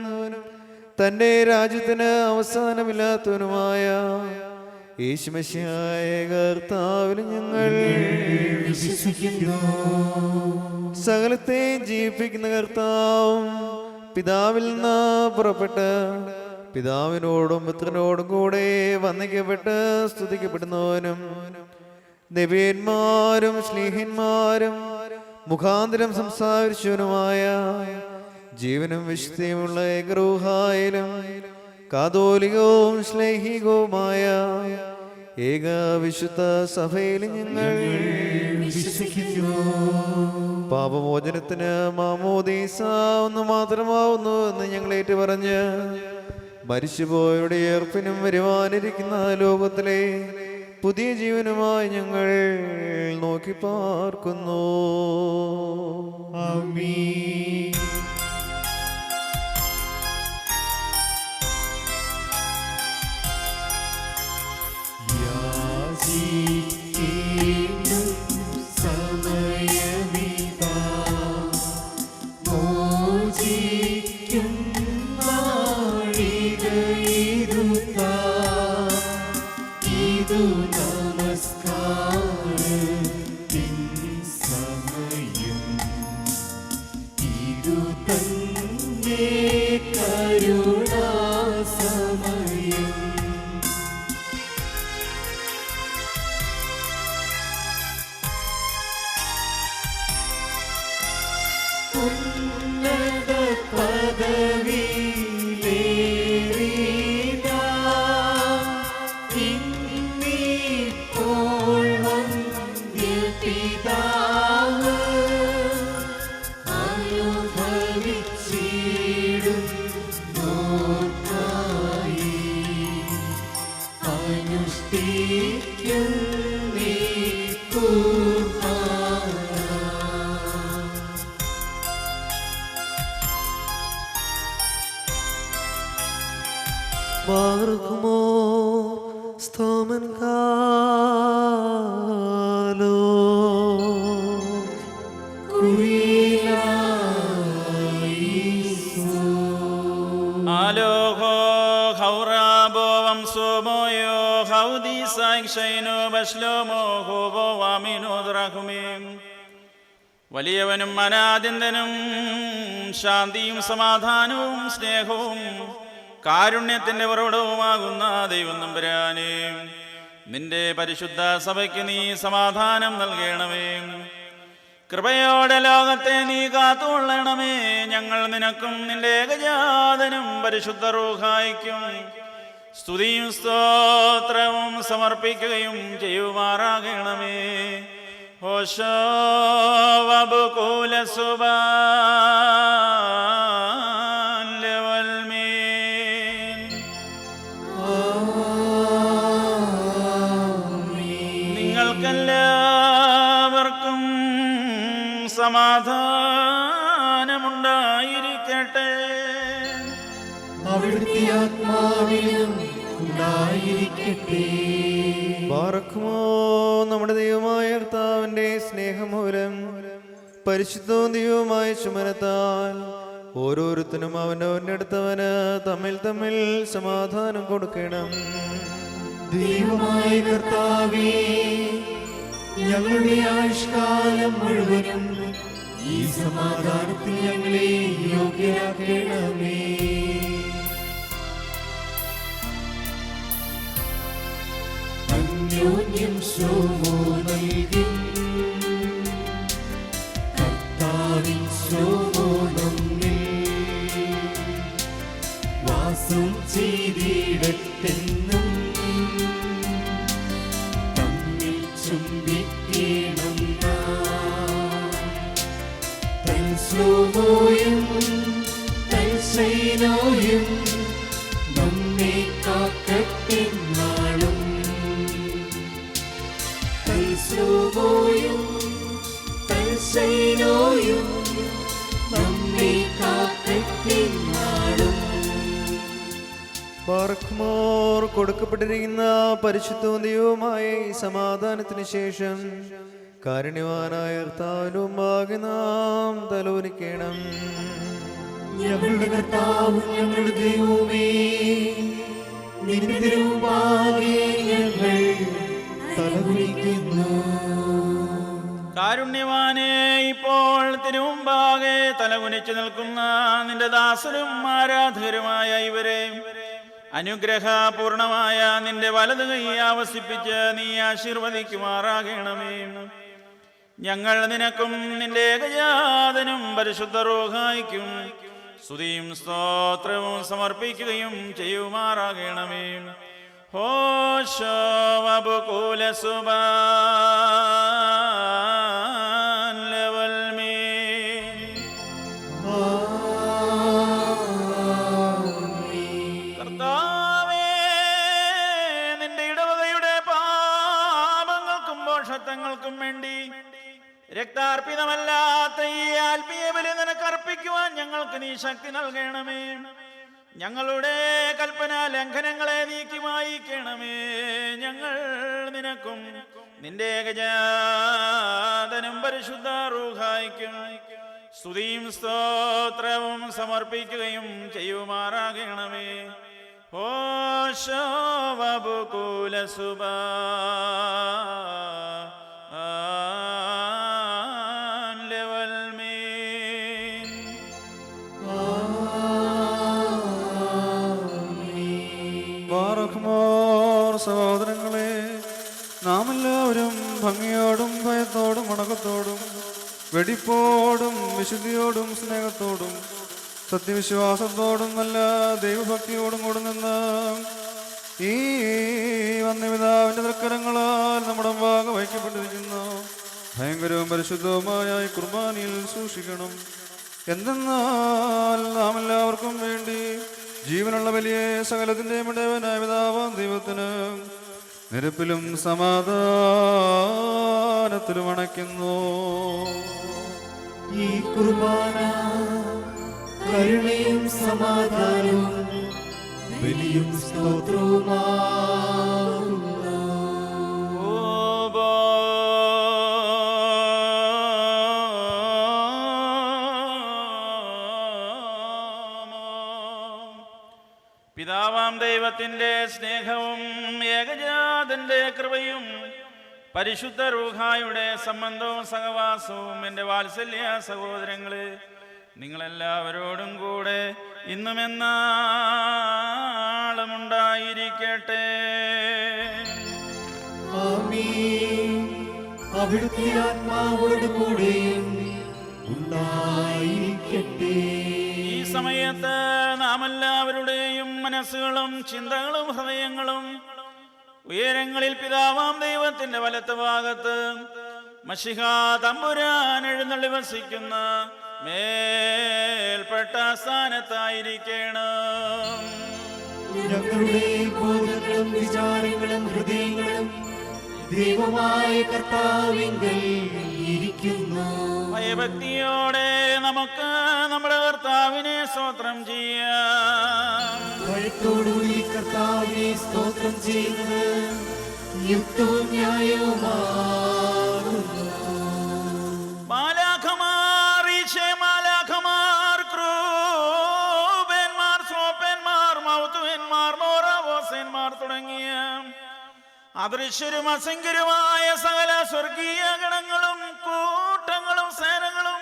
തന്റെ രാജ്യത്തിന് അവസാനമില്ലാത്തവനുമായ യേശുമശിഹായ കർത്താവിൽ ഞങ്ങൾ വിശ്വസിക്കുന്നു. സകലത്തെ ജീവിപ്പിക്കുന്ന കർത്താവും പിതാവിൽ നിന്ന് പുറപ്പെട്ട് പിതാവിനോടും പുത്രനോടും കൂടെ വന്ദിക്കപ്പെട്ട് സ്തുതിക്കപ്പെടുന്നവനും നബിയന്മാരും സ്നേഹന്മാരും മുഖാന്തരം സംസാരിച്ചവനുമായ ജീവനും വിശുദ്ധിയുമുള്ള ഏകരൂഹായിലും കാതോലികവും ശ്ലൈഹികവുമായ ഏക വിശുദ്ധ സഭയിൽ ഞങ്ങൾ വിശ്വസിക്കുന്നു. പാപമോചനത്തിന് മാമോദീസ ഒന്ന് മാത്രമാവുന്നു എന്ന് ഞങ്ങൾ ഏറ്റുപറഞ്ഞ് മരിച്ചുപോയവരുടെ ഏർപ്പിനും വരുവാനിരിക്കുന്ന ലോകത്തിലെ പുതിയ ജീവനുമായി ഞങ്ങൾ നോക്കി പാർക്കുന്നു. ആമീൻ. യാചിക്കേണ്ടും സമയമിതാ, മോചിക്കും നാഴികയിതുതാ. ഇതു നമസ്കാരത്തിൻ സമയം, ഇതു തന്നെ കരുണാസമയം. ഉന്നത പദവിയിലേറിനാം ഇന്നിപ്പോൾ വന്ദ്യപിതാവ് അനുഭവിച്ചിടും നോർക്കായി അനുഷ്ഠിക്കും നീ ബാർക്കുമോ സ്തോമൻ കാലോ ആലോഹോ ഹൗറാബോ വംസോമോയോ ഹൗദീസൈനോ ബശ്ലോമോ ഹോബോ വാമിനോദ്രാഹുമേം. വലിയവനും അനാദ്യന്തനും ശാന്തിയും സമാധാനവും സ്നേഹവും കാരുണ്യത്തിന്റെ ഉറവിടവുമാകുന്ന ദൈവം തമ്പുരാനേ, നിന്റെ പരിശുദ്ധ സഭയ്ക്ക് നീ സമാധാനം നൽകണമേ. കൃപയോടെ ലോകത്തെ നീ കാത്തുകൊള്ളണമേ. ഞങ്ങൾ നിനക്കും നിന്റെ ഏകജാതനും പരിശുദ്ധ റൂഹായിക്കും സ്തുതിയും സ്തോത്രവും സമർപ്പിക്കുകയും ചെയ്യുമാറാകണമേ. ഹോശോ വബുകൂല സുബാൻ ലവൽമീൻ. നിങ്ങൾക്കെല്ലാവർക്കും സമാധാനമുണ്ടായിരിക്കട്ടെ. അവിടുത്തെ ആത്മാവിലും ഉണ്ടായിരിക്കട്ടെ. ബാറക്കുമോ നമ്മുടെ ദൈവമായ കർത്താവിന്റെ സ്നേഹമൂലം പരിശുദ്ധവും ദൈവവുമായ ചുമനത്താൽ ഓരോരുത്തരും അവനവന്റെ അടുത്തവന് തമ്മിൽ തമ്മിൽ സമാധാനം കൊടുക്കണം. ദൈവമായ കർത്താവേ, ഞങ്ങളുടെ ആയുഷ്കാലം മുഴുവനും ഈ സമാധാനത്തിൽ ഞങ്ങളെ യോഗ്യരാക്കണമേ. വാസം ചെയ്തിടട്ടെന്നും തമ്മിൽ ചുംബിക്കണം തൻ ശ്ലോകോയും തൻ ശൈനോയും നമ്മെ കാക്കട്ടെ നാളും തൻ ശ്ലോകോയും തൻ ശൈനോയും നമ്മെ കാക്കട്ടെ നാളും. ബാറഖ്മോർ കൊടുക്കപ്പെട്ടിരിക്കുന്ന പരിശുദ്ധവും ദൈവവുമായ ഈ സമാധാനത്തിന് ശേഷം കാരുണ്യവാനായ കർത്താവിന്റെ മുമ്പാകെ നാം തലോലിക്കണം. ഞങ്ങളുടെ കർത്താവും ഞങ്ങളുടെ ദൈവമേ, നിന്റെ തിരുമുമ്പാകെ ഞങ്ങൾ തലകുനിക്കുന്നു. കാരുണ്യവാനെ, ഇപ്പോൾ തിരുമുമ്പാകെ തലകുനിച്ചു നിൽക്കുന്ന നിന്റെ ദാസരും ആരാധകരുമായ ഇവരെ അനുഗ്രഹപൂർണമായ നിന്റെ വലത് കൈ ആവസിപ്പിച്ച് നീ ആശീർവദിക്കുമാറാകണമേ. ഞങ്ങൾ നിനക്കും നിന്റെ ഏകജാതനും പരിശുദ്ധ റൂഹായിക്കും സ്തുതിയും സ്തോത്രവും സമർപ്പിക്കുകയും ചെയ്യുമാറാകണമേ. ഹോശോ വബുകൂല സുബാൻ ലവൽ മീൻ. കർത്താവേ, നിന്റെ ഇടവകയുടെ പാപങ്ങൾക്കും ദോഷത്വങ്ങൾക്കും വേണ്ടി രക്താർപ്പിതമല്ലാത്ത ഈ ആത്മീയ ബലി നിനക്ക് അർപ്പിക്കുവാൻ ഞങ്ങൾക്ക് നീ ശക്തി നൽകണമേ. ഞങ്ങളുടെ കൽപ്പന ലംഘനങ്ങളെ നീക്കി മായിക്കണമേ. ഞങ്ങൾ നിനക്കും നിന്റെ ഏകജാതനും പരിശുദ്ധ റൂഹായിക്കും സ്തുതിയും സ്തോത്രവും സമർപ്പിക്കുകയും ചെയ്യുമാറാകണമേ. ഹോശോ വബുകൂല സുബാൻ ലവൽ മീൻ. ബാറഖ്മോർ സഹോദരങ്ങളെ, നാം എല്ലാവരും ഭംഗിയോടും ഭയത്തോടും ഉണക്കത്തോടും വെടിപ്പോടും വിശുദ്ധിയോടും സ്നേഹത്തോടും സത്യവിശ്വാസത്തോടും നല്ല ദൈവഭക്തിയോടും കൂടെ നിന്ന് ഈ വന്യപിതാവിന്റെ തൃക്കരങ്ങളാൽ നമ്മുടെ ഭാഗ വഹിക്കപ്പെട്ടിരിക്കുന്നു ഭയങ്കരവും പരിശുദ്ധവുമായ ഈ കുർബാനയിൽ സൂക്ഷിക്കണം. എന്തെന്നാൽ നാം എല്ലാവർക്കും വേണ്ടി ജീവനുള്ള വലിയ സകലത്തിൻ്റെയും ഇടവനായ പിതാവാം ദൈവത്തിന് നിരപ്പിലും സമാധാനത്തിലും അണയ്ക്കുന്നു. ഈ കുർബാന കരുണയും സമാധാനവും ബലിയും സ്തോത്രവുമാകുന്നു. പിതാവാം ദൈവത്തിൻ്റെ സ്നേഹവും ഏകജാതന്റെ കൃപയും പരിശുദ്ധ റൂഹായുടെ സംബന്ധവും സഹവാസവും എൻ്റെ വാത്സല്യ സഹോദരങ്ങളെ നിങ്ങളെല്ലാവരോടും കൂടെ ഇന്നും എന്നാളും ഉണ്ടായിരിക്കട്ടെ. ആമേൻ. അവിടുത്തെ ആത്മാവോട് കൂടെയും ഉണ്ടായിരിക്കട്ടെ. ഈ സമയത്ത് നാം എല്ലാവരുടെയും മനസ്സുകളും ചിന്തകളും ഹൃദയങ്ങളും ഉയരങ്ങളിൽ പിതാവാം ദൈവത്തിന്റെ വലത്ത് ഭാഗത്ത് മശിഹാ തമ്പുരാൻ എഴുന്നള്ളി വസിക്കുന്ന മേൽപ്പെട്ട സ്ഥാനത്തായിരിക്കണം. ഞങ്ങളുടെ ബോധങ്ങളും വിചാരങ്ങളും ഹൃദയങ്ങളും ദൈവമായ കർത്താവിങ്കൽ ഇരിക്കുന്നു. ഭയഭക്തിയോടെ നമുക്ക് നമ്മുടെ കർത്താവിനെ സ്തോത്രം ചെയ്യാം. ഭയത്തോടുകൂടി കർത്താവിനെ സ്തോത്രം ചെയ്യുന്നത് യുക്തവും ന്യായവുമാകുന്നു. മാലാഖമാർ, ഈശോമാലാഖമാർ, ക്രൂബന്മാർ, സോപ്പന്മാർ, മൗത്തുവന്മാർ, മോറാവോസന്മാർ തുടങ്ങിയ അദൃശ്യരും അസംഖ്യരുമായ സകല സ്വർഗീയ ഗണങ്ങളും കൂട്ടങ്ങളും സേനകളും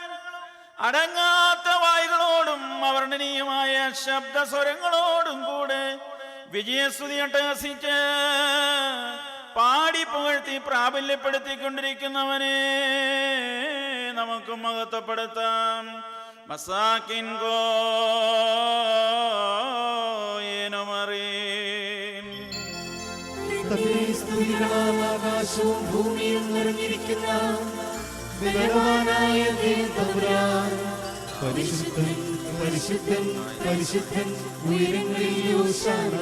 അടങ്ങാത്ത വായുകളോടും അവർണ്ണനീയമായ ശബ്ദസ്വരങ്ങളോടും കൂടെ വിജയസ്തുതി അട്ടഹസിച്ച് പാടി പുകഴ്ത്തി പ്രാബല്യപ്പെടുത്തിക്കൊണ്ടിരിക്കുന്നവനെ നമുക്ക് മഹത്വപ്പെടുത്താം. മസാക്കിൻ ഗോയൻ സ്തുതികളാൽ ആകാശവും ഭൂമിയും നിറഞ്ഞിരിക്കുന്ന ബലവാനായ ദൈവം തമ്പുരാൻ, പരിശുദ്ധൻ പരിശുദ്ധൻ പരിശുദ്ധൻ, ഉയരങ്ങളിൽ ഹോശാന.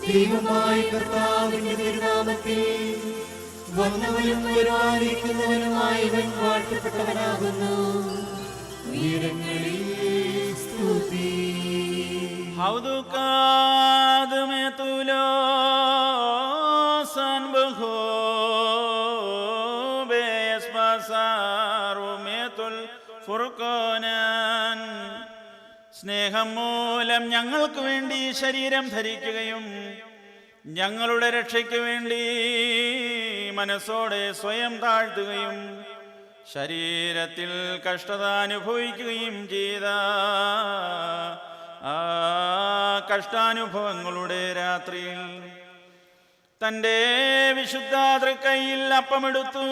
ദൈവമായ കർത്താവിന്റെ തിരുനാമത്തിൽ വന്നവനും വരുവാനിരിക്കുന്നവനുമായവൻ വാഴ്ത്തപ്പെട്ടവനാകുന്നു. ഉയരങ്ങളിൽ സ്തുതി. Haudukad metulo sanbho bespasaru metul furqanan. സ്നേഹം മൂലം ഞങ്ങൾക്ക് വേണ്ടി ശരീരം ധരിക്കുകയും ഞങ്ങളുടെ രക്ഷയ്ക്ക് വേണ്ടി മനസ്സോടെ സ്വയം താഴ്ത്തുകയും ശരീരത്തിൽ കഷ്ടത അനുഭവിക്കുകയും ചെയ്ത ആ കഷ്ടാനുഭവങ്ങളുടെ രാത്രിയിൽ തൻ്റെ വിശുദ്ധ തൃക്കൈയിൽ അപ്പമെടുത്തു.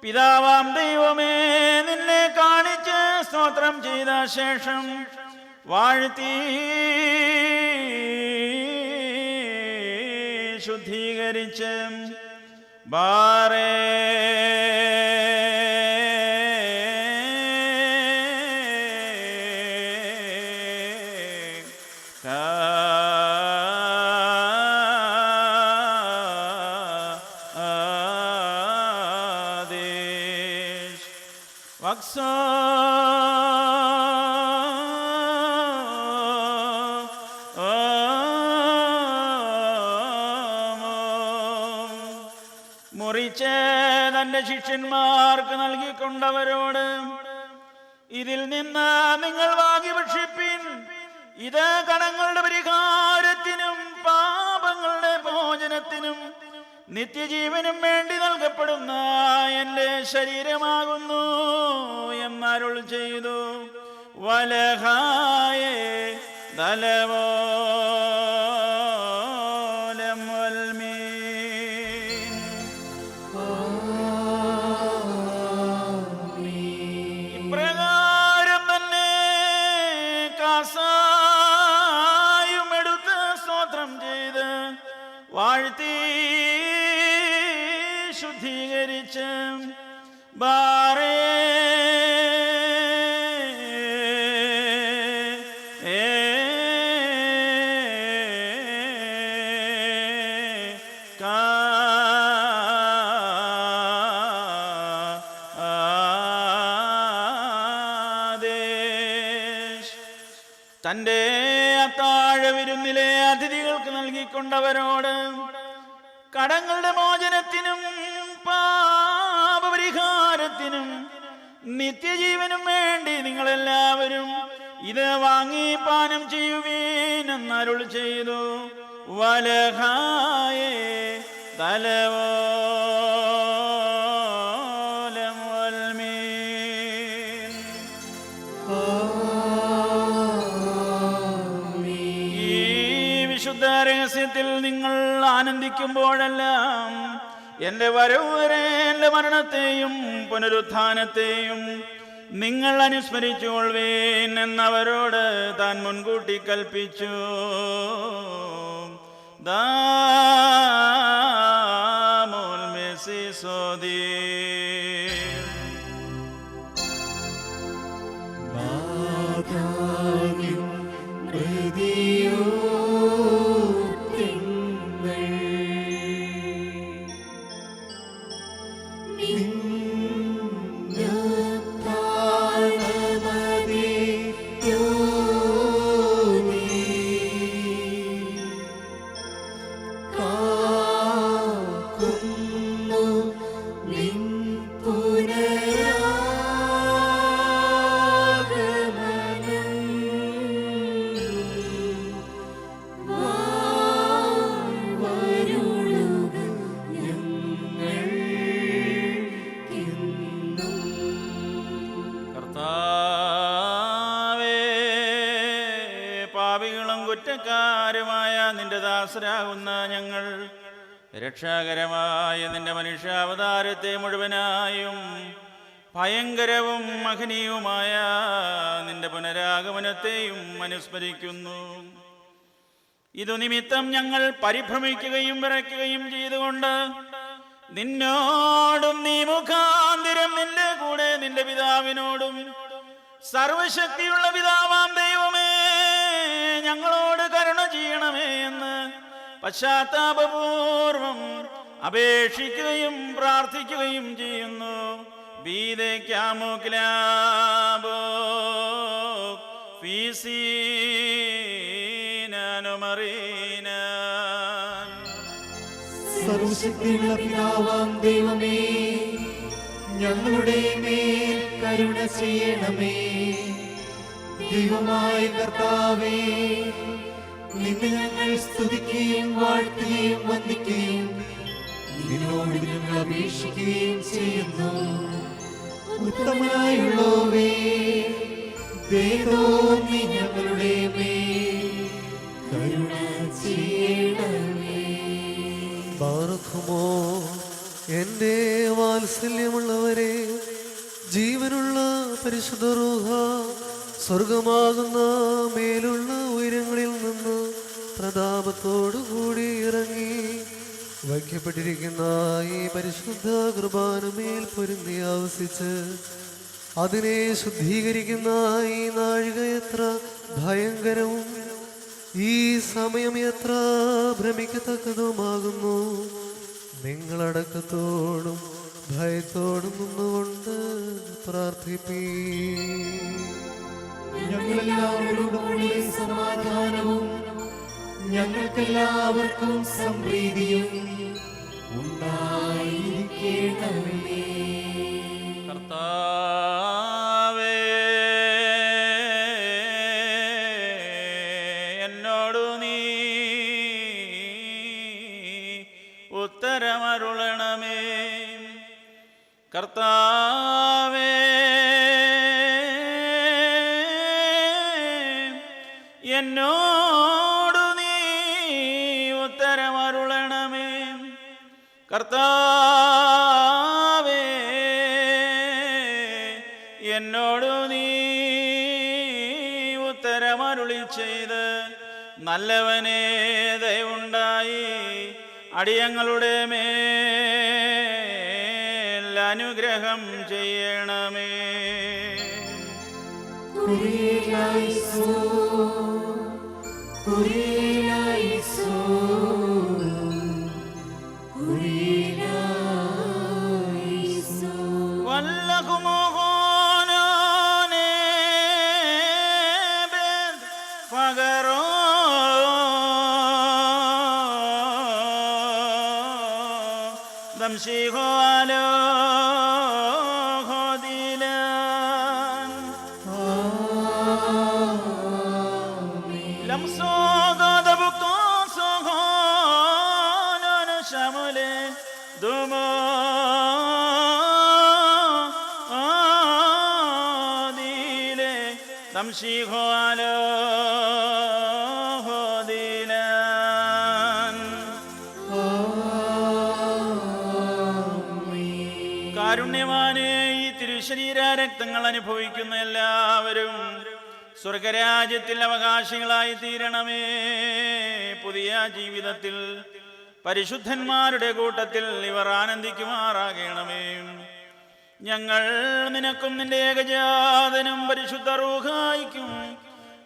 പിതാവാം ദൈവമേ, നിന്നെ കാണിച്ച് സ്തോത്രം ചെയ്ത ശേഷം വാഴ്ത്തി ശുദ്ധീകരിച്ച് ബാറേ മുറിച്ച് തന്റെ ശിഷ്യന്മാർക്ക് നൽകിക്കൊണ്ടവരോട്, ഇതിൽ നിന്ന് നിങ്ങൾ വാങ്ങി ഭക്ഷിപ്പിൻ. ഇത് കടങ്ങളുടെ പരിഹാരത്തിനും പാപങ്ങളുടെ മോചനത്തിനും നിത്യജീവനും വേണ്ടി നൽകപ്പെടുന്ന എൻ്റെ ശരീരമാകുന്നു എന്നരുൾ ചെയ്തു. വലഹായേ ദലവോലം വൽമീൻ. ഇപ്രകാരം തന്നെ കാസായും എടുത്ത് സ്തോത്രം ചെയ്ത് വാഴ്ത്തി ശുദ്ധീകരിച്ച് ബാറേ തൻ്റെ അത്താഴ വിരുന്നിലെ അതിഥികൾക്ക് നൽകിക്കൊണ്ടവരോട്, കടങ്ങളുടെ മോചനത്തിനും പാപപരിഹാരത്തിനും നിത്യജീവനും വേണ്ടി നിങ്ങളെല്ലാവരും ഇത് വാങ്ങി പാനം ചെയ്യുവീൻ എന്നരുൾ ചെയ്തു. വലഹായേ തലവോലം വൽമീൻ. ഈ വിശുദ്ധ രഹസ്യത്തിൽ നിങ്ങൾ ആനന്ദിക്കുമ്പോഴെല്ലാം എൻ്റെ വരവ് വരെ എൻ്റെ മരണത്തെയും പുനരുത്ഥാനത്തെയും നിങ്ങൾ അനുസ്മരിച്ചുകൊള്ളുവീൻ എന്നവരോട് താൻ മുൻകൂട്ടി കൽപ്പിച്ചു. ദാമോൽ മെസ്സിസോദീ. കുറ്റക്കാരുമായ നിന്റെ ദാസരാകുന്ന ഞങ്ങൾ രക്ഷാകരമായ നിന്റെ മനുഷ്യാവതാരത്തെ മുഴുവനായും ഭയങ്കരവും മഹനീയവുമായ നിന്റെ പുനരാഗമനത്തെയും അനുസ്മരിക്കുന്നു. ഇതു നിമിത്തം ഞങ്ങൾ പരിഭ്രമിക്കുകയും വിറയ്ക്കുകയും ചെയ്തുകൊണ്ട് നിന്നോടും നീ മുഖാന്തിരം നിന്റെ കൂടെ നിന്റെ പിതാവിനോടും സർവശക്തിയുള്ള പിതാവാം ദൈവമേ ഞങ്ങളോട് കരുണ ചെയ്യണമേ എന്ന് പശ്ചാത്താപപൂർവം അപേക്ഷിക്കുകയും പ്രാർത്ഥിക്കുകയും ചെയ്യുന്നു. സർവശക്തിയുള്ള പിതാവാം ദൈവമേ ഞങ്ങളുടെ മേൽ കരുണ ചെയ്യണമേ. ദൈവമായ കർത്താവേ, നിന്നെ ഞങ്ങൾ സ്തുതിക്കുകയും വാഴ്ത്തുകയും വന്ദിക്കുകയും നിന്നോട് ഞങ്ങൾ അപേക്ഷിക്കുകയും ചെയ്യുന്നു. ഉത്തമനായുള്ളവേ, ദൈവമേ ഞങ്ങളുടെ മേൽ കരുണ ചെയ്യണമേ. ബാറക്കുമോ എൻ്റെ വാത്സല്യമുള്ളവരെ, ജീവനുള്ള പരിശുദ്ധ റൂഹ സ്വർഗമാകുന്ന മേലുള്ള ഉയരങ്ങളിൽ നിന്ന് പ്രതാപത്തോടുകൂടി ഇറങ്ങി വയ്ക്കപ്പെട്ടിരിക്കുന്ന ഈ പരിശുദ്ധ കുർബാനമേൽ പൊരുന്നി ആവസിച്ച് അതിനെ ശുദ്ധീകരിക്കുന്ന ഈ നാഴിക എത്ര ഭയങ്കരവും ഈ സമയം എത്ര ഭ്രമിക്കത്തക്കതുമാകുന്നു. നിങ്ങളടക്കത്തോടും ഭയത്തോടും നിന്നുകൊണ്ട് പ്രാർത്ഥിപ്പീ. ഞങ്ങളെല്ലാവരോടും സമാധാനവും ഞങ്ങൾക്കെല്ലാവർക്കും സംപ്രീതിയും ഉണ്ടായിരിക്കണമേ. കർത്താവേ, എന്നോടു നീ ഉത്തരമരുളണമേ. കർത്താവേ, എന്നോടു നീ ഉത്തരമരുളണമേ. കർത്താവേ, എന്നോടു നീ ഉത്തരമരുളി ചെയ്ത് നല്ലവനേ ദയവുണ്ടായി അടിയങ്ങളുടെ മേൽ അനുഗ്രഹം ചെയ്യണമേ. കാരുണ്യവാനേ, ഈ തിരുശരീര രക്തങ്ങൾ അനുഭവിക്കുന്ന എല്ലാവരും സ്വർഗരാജ്യത്തിൽ അവകാശികളായി തീരണമേ. പുതിയ ജീവിതത്തിൽ പരിശുദ്ധന്മാരുടെ കൂട്ടത്തിൽ ഇവർ ആനന്ദിക്കുമാറാകണമേ. ഞങ്ങൾ നിനക്കും നിന്റെ ഏകജാതനും പരിശുദ്ധ റൂഹായിക്കും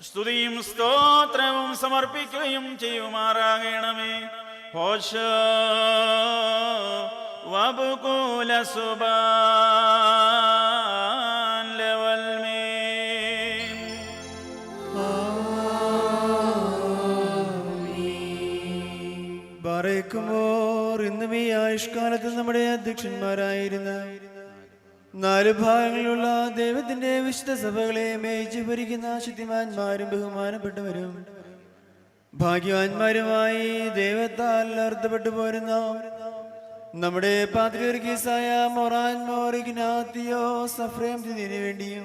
സ്തുതിയും സ്തോത്രവും സമർപ്പിക്കുകയും ചെയ്യുമാറാകണമേ. ഹോശോ വബുകൂല സുബാൻ ലവൽമീൻ. ബാറേക്കുമോർ ഇന്നും ഈ ആയുഷ്കാലത്ത് നമ്മുടെ അധ്യക്ഷന്മാരായിരുന്ന 4 ഭാഗങ്ങളിലുള്ള ദൈവത്തിന്റെ വിശുദ്ധ സഭകളെ മേയിച്ചു ഭരിക്കുന്ന ശുദ്ധിമാന്മാരും ബഹുമാനപ്പെട്ടവരും ഭാഗ്യവാന്മാരുമായി ദൈവത്താൽ അർത്ഥപ്പെട്ടു പോരുന്ന നമ്മുടെ പാത്രിയർക്കീസായ മൊറാൻ മോർ ഇഗ്നാത്തിയോസ് എഫ്രേംതിന് വേണ്ടിയും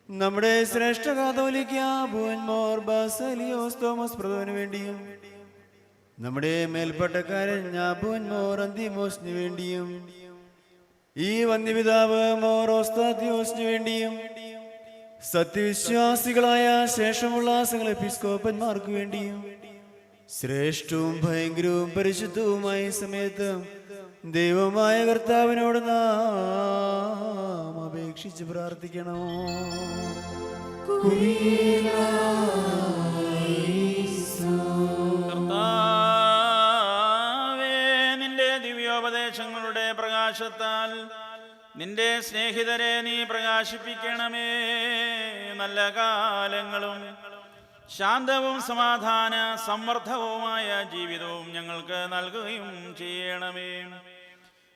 നമ്മുടെ ശ്രേഷ്ഠ കാതോലിക്ക ഭുവൻ മോർ ബാസലിയോസ് തോമസ് പ്രഭുവിന് വേണ്ടിയും നമ്മുടെ മേൽപ്പട്ടക്കാരൻ ഭുവൻ മോർ അന്തിമോസിന് വേണ്ടിയും ഈ വന്യപിതാവ് മോർ ഓസ്താത്യോസിന് വേണ്ടിയും സത്യവിശ്വാസികളായ ശേഷമുള്ള സകല എപ്പിസ്കോപ്പന്മാർക്ക് വേണ്ടിയും ശ്രേഷ്ഠവും ഭയങ്കരവും പരിശുദ്ധവുമായ സമയത്ത് ദൈവമായ കർത്താവിനോട് നാം അപേക്ഷിച്ച് പ്രാർത്ഥിക്കണം. കർത്താവേ, നിന്റെ ദിവ്യോപദേശങ്ങളുടെ പ്രകാശത്താൽ നിന്റെ സ്നേഹിതരെ നീ പ്രകാശിപ്പിക്കണമേ. നല്ല കാലങ്ങളും ശാന്തവും സമാധാന സമൃദ്ധവുമായ ജീവിതവും ഞങ്ങൾക്ക് നൽകുകയും ചെയ്യണമേ.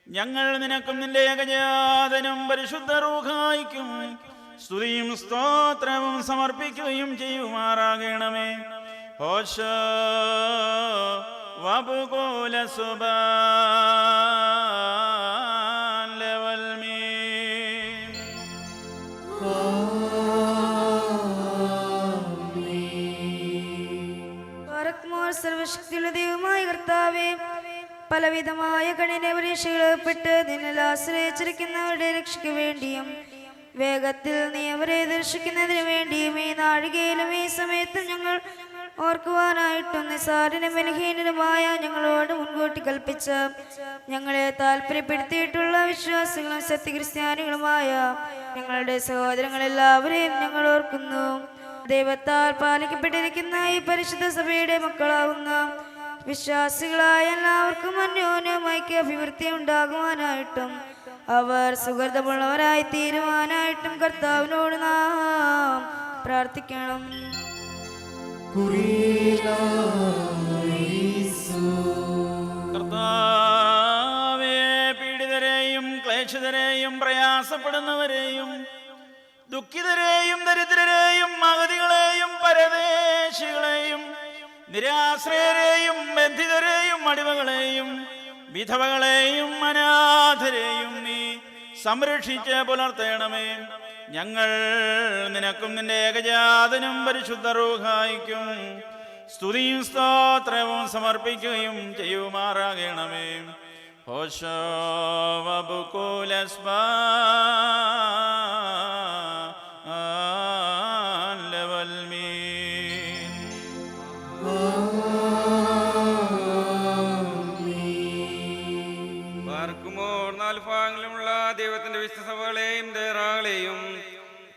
ഞങ്ങൾ നിനക്കും നിന്റെ ഏകജാതനും പരിശുദ്ധ റൂഹായിക്കും സ്തുതിയും സ്തോത്രവും സമർപ്പിക്കുകയും ചെയ്യുമാറാകണമേ. ഹോശോ വബുകുല സുബാൻ ലവൽമീൻ. സർവശക്തിയുള്ള ദൈവമായ കർത്താവേ, പലവിധമായ കഠിന പരീക്ഷകളപ്പെട്ട് നിന്നിൽ ആശ്രയിച്ചിരിക്കുന്നവരുടെ രക്ഷയ്ക്ക് വേണ്ടിയും വേഗത്തിൽ നീ അവരെ ദർശിക്കുന്നതിന് വേണ്ടിയും ഈ നാഴികയിലും ഈ സമയത്തും ഞങ്ങൾ ഓർക്കുവാനായിട്ടും നിസാരനും ബലഹീനനുമായ ഞങ്ങളോട് മുൻകൂട്ടി കൽപ്പിച്ച ഞങ്ങളെ താല്പര്യപ്പെടുത്തിയിട്ടുള്ള വിശ്വാസികളും സത്യക്രിസ്ത്യാനികളുമായ ഞങ്ങളുടെ സഹോദരങ്ങളെല്ലാവരെയും ഞങ്ങൾ ഓർക്കുന്നു. ദൈവത്താൽ പാലിക്കപ്പെട്ടിരിക്കുന്ന ഈ പരിശുദ്ധ സഭയുടെ മക്കളാവുന്ന വിശ്വാസികളായ എല്ലാവർക്കും അന്യോന്യം ഐക്യ അഭിവൃദ്ധി ഉണ്ടാകുവാനായിട്ടും അവർ സുഹൃതമുള്ളവരായി തീരുവാനായിട്ടും കർത്താവിനോട് നാം പ്രാർത്ഥിക്കണം. കർത്താവേ, പീഡിതരെയും ക്ലേശിതരെയും പ്രയാസപ്പെടുന്നവരെയും ദുഃഖിതരെയും ദരിദ്രരെയും അഗതികളെയും പരദേശികളെയും നിരാശ്രയരെയും ബന്ധിതരെയും അടിമകളെയും വിധവകളെയും അനാഥരെയും നീ സംരക്ഷിച്ച് പുലർത്തണമേ. ഞങ്ങൾ നിനക്കും നിന്റെ ഏകജാതനും പരിശുദ്ധ റൂഹായിക്കും സ്തുതിയും സ്തോത്രവും സമർപ്പിക്കുകയും ചെയ്യുമാറാകണമേ. ഹോശോ വബുകുല സുബാൻ ലവൽമീൻ. പാർക്കുമോർ നാല് ഭാഗങ്ങളിലുമുള്ള ദൈവത്തിന്റെ വിശ്വസഭകളെയും ദേറാകളെയും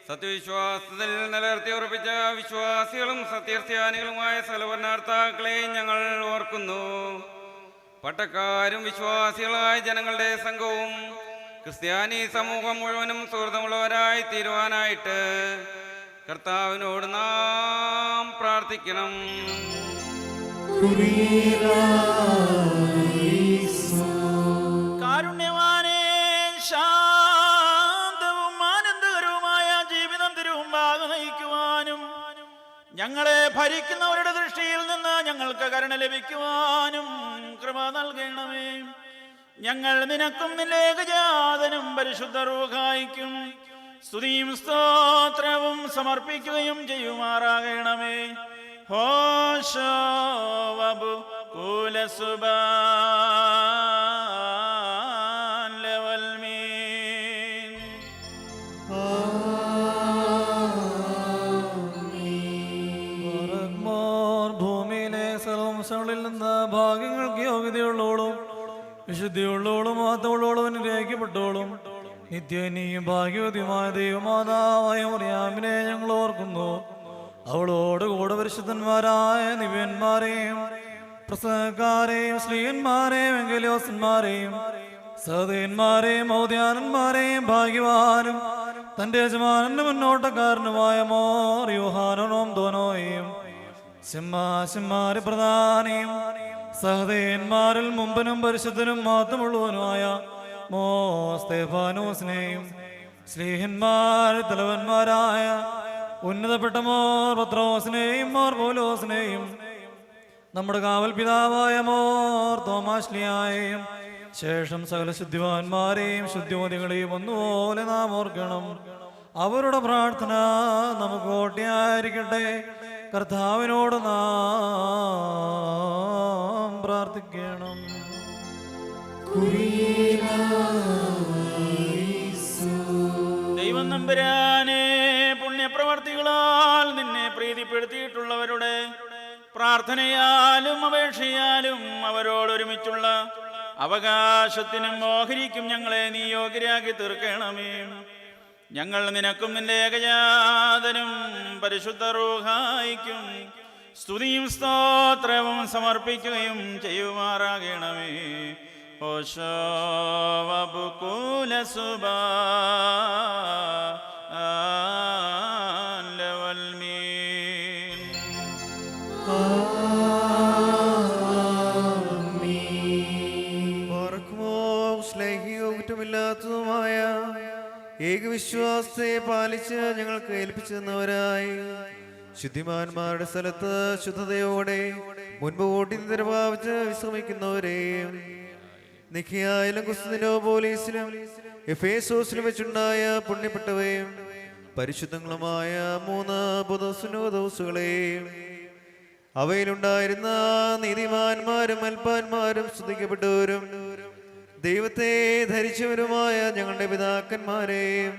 സത്യവിശ്വാസത്തിൽ നിലനിർത്തി ഉറപ്പിച്ച വിശ്വാസികളും സത്യക്രിസ്ത്യാനികളുമായ സകലവർണ്ണാർത്ഥാക്കളെയും ഞങ്ങൾ ഓർക്കുന്നു. പട്ടക്കാരും വിശ്വാസികളായ ജനങ്ങളുടെ സംഘവും ക്രിസ്ത്യാനി സമൂഹം മുഴുവനും സുഹൃത്തുമുള്ളവരായി തീരുവാനായിട്ട് കർത്താവിനോട് നാം പ്രാർത്ഥിക്കണം. കാരുണ്യവാനേ, ശാന്തവും ആനന്ദകരവുമായ ജീവിതം തിരുമുമ്പാകെ നയിക്കുവാനും ഞങ്ങളെ ഭരിക്കുന്നവരുടെ ദൃഷ്ടിയിൽ നിന്ന് ഞങ്ങൾക്ക് കരുണ ലഭിക്കുവാനും കൃപ നൽകണമേ. ഞങ്ങൾ നിനക്കും നിന്റെ ഏകജാതനും പരിശുദ്ധ റൂഹായിക്കും സ്തുതിയും സ്തോത്രവും സമർപ്പിക്കുകയും ചെയ്യുമാറാകണമേ. ഹോശോ വബുകുല സുബാൻ ലവൽമീൻ. ഭൂമിയിലെ സർവംശങ്ങളിൽ നിന്ന് ഭാഗ്യങ്ങൾക്ക് യോഗ്യതയുള്ളോളും വിശുദ്ധിയുള്ളോളും മഹത്വമുള്ളോളും അനുഗ്രഹിക്കപ്പെട്ടോളും നിത്യനീയും ഭാഗ്യവതിയുമായ ദൈവമാതാവായ മറിയാമിനെ ഞങ്ങൾ ഓർക്കുന്നു. അവളോട് കൂടെ പരിശുദ്ധന്മാരായ നിവ്യന്മാരെയും പ്രസംഗക്കാരെയും ശ്രീയന്മാരെയും എങ്കേലിയോസന്മാരെയും സഹോദയന്മാരെയും ഔദ്യാനന്മാരെയും ഭാഗ്യവാനും തന്റെ യജമാനന്റെ മുന്നോട്ടക്കാരനുമായ മോർ യോഹാനോം ദോനോയും സിംഹാസിന്മാരെ പ്രധാനിയും സഹോദയന്മാരിൽ മുമ്പനും പരിശുദ്ധനും മാത്രമുള്ളവനുമായ മോ സ്തേഫാനോസിനെയും സ്ലീഹന്മാരിൽ തലവന്മാരായ ഉന്നതപ്പെട്ട മോർ പത്രോസിനെയും മോർ പൗലോസിനെയും നമ്മുടെ കാവൽ പിതാവായ മോർ തോമാശ്ലിയായെയും ശേഷം സകല ശുദ്ധിവാന്മാരെയും ശുദ്ധിമതികളെയും ഒന്നുപോലെ നാം ഓർക്കണം. അവരുടെ പ്രാർത്ഥന നമുക്ക് ഓട്ടിയായിരിക്കട്ടെ. കർത്താവിനോട് നാം പ്രാർത്ഥിക്കണം. ദൈവം നമ്പുരാനെ, പുണ്യപ്രവർത്തികളാൽ നിന്നെ പ്രീതിപ്പെടുത്തിയിട്ടുള്ളവരുടെ പ്രാർത്ഥനയാലും അപേക്ഷയാലും അവരോടൊരുമിച്ചുള്ള അവകാശത്തിനും ഓഹരിക്കും ഞങ്ങളെ നീ യോഗ്യരാക്കി തീർക്കണമേ. ഞങ്ങൾ നിനക്കും നിന്റെ ഏകജാതനും പരിശുദ്ധ റൂഹായിക്കും സ്തുതിയും സ്തോത്രവും സമർപ്പിക്കുകയും ചെയ്യുമാറാകണമേ. ഓശോ വബുകുല സുബാ ില്ലാത്തതുമായ ഏകവിശ്വാസത്തെ പാലിച്ച് ഞങ്ങൾക്ക് ഏൽപ്പിച്ചു തന്നവരായി ശുദ്ധിമാന്മാരുടെ സ്ഥലത്ത് ശുദ്ധതയോടെ മുൻപ് കൂട്ടി നിരഭാവിച്ച് വിശ്രമിക്കുന്നവരെയും നിഖിയായാലും കുസ്തിനോപോലീസിലും എഫേസോസിലും വെച്ചുണ്ടായ പുണ്യപ്പെട്ടവയും പരിശുദ്ധങ്ങളുമായ 3 പുതുസുനോദോസുകളെയും അവയിലുണ്ടായിരുന്ന നീതിമാന്മാരും അൽപ്പാന്മാരും സ്തുതിക്കപ്പെട്ടവരും ദൈവത്തെ ധരിച്ചവരുമായ ഞങ്ങളുടെ പിതാക്കന്മാരെയും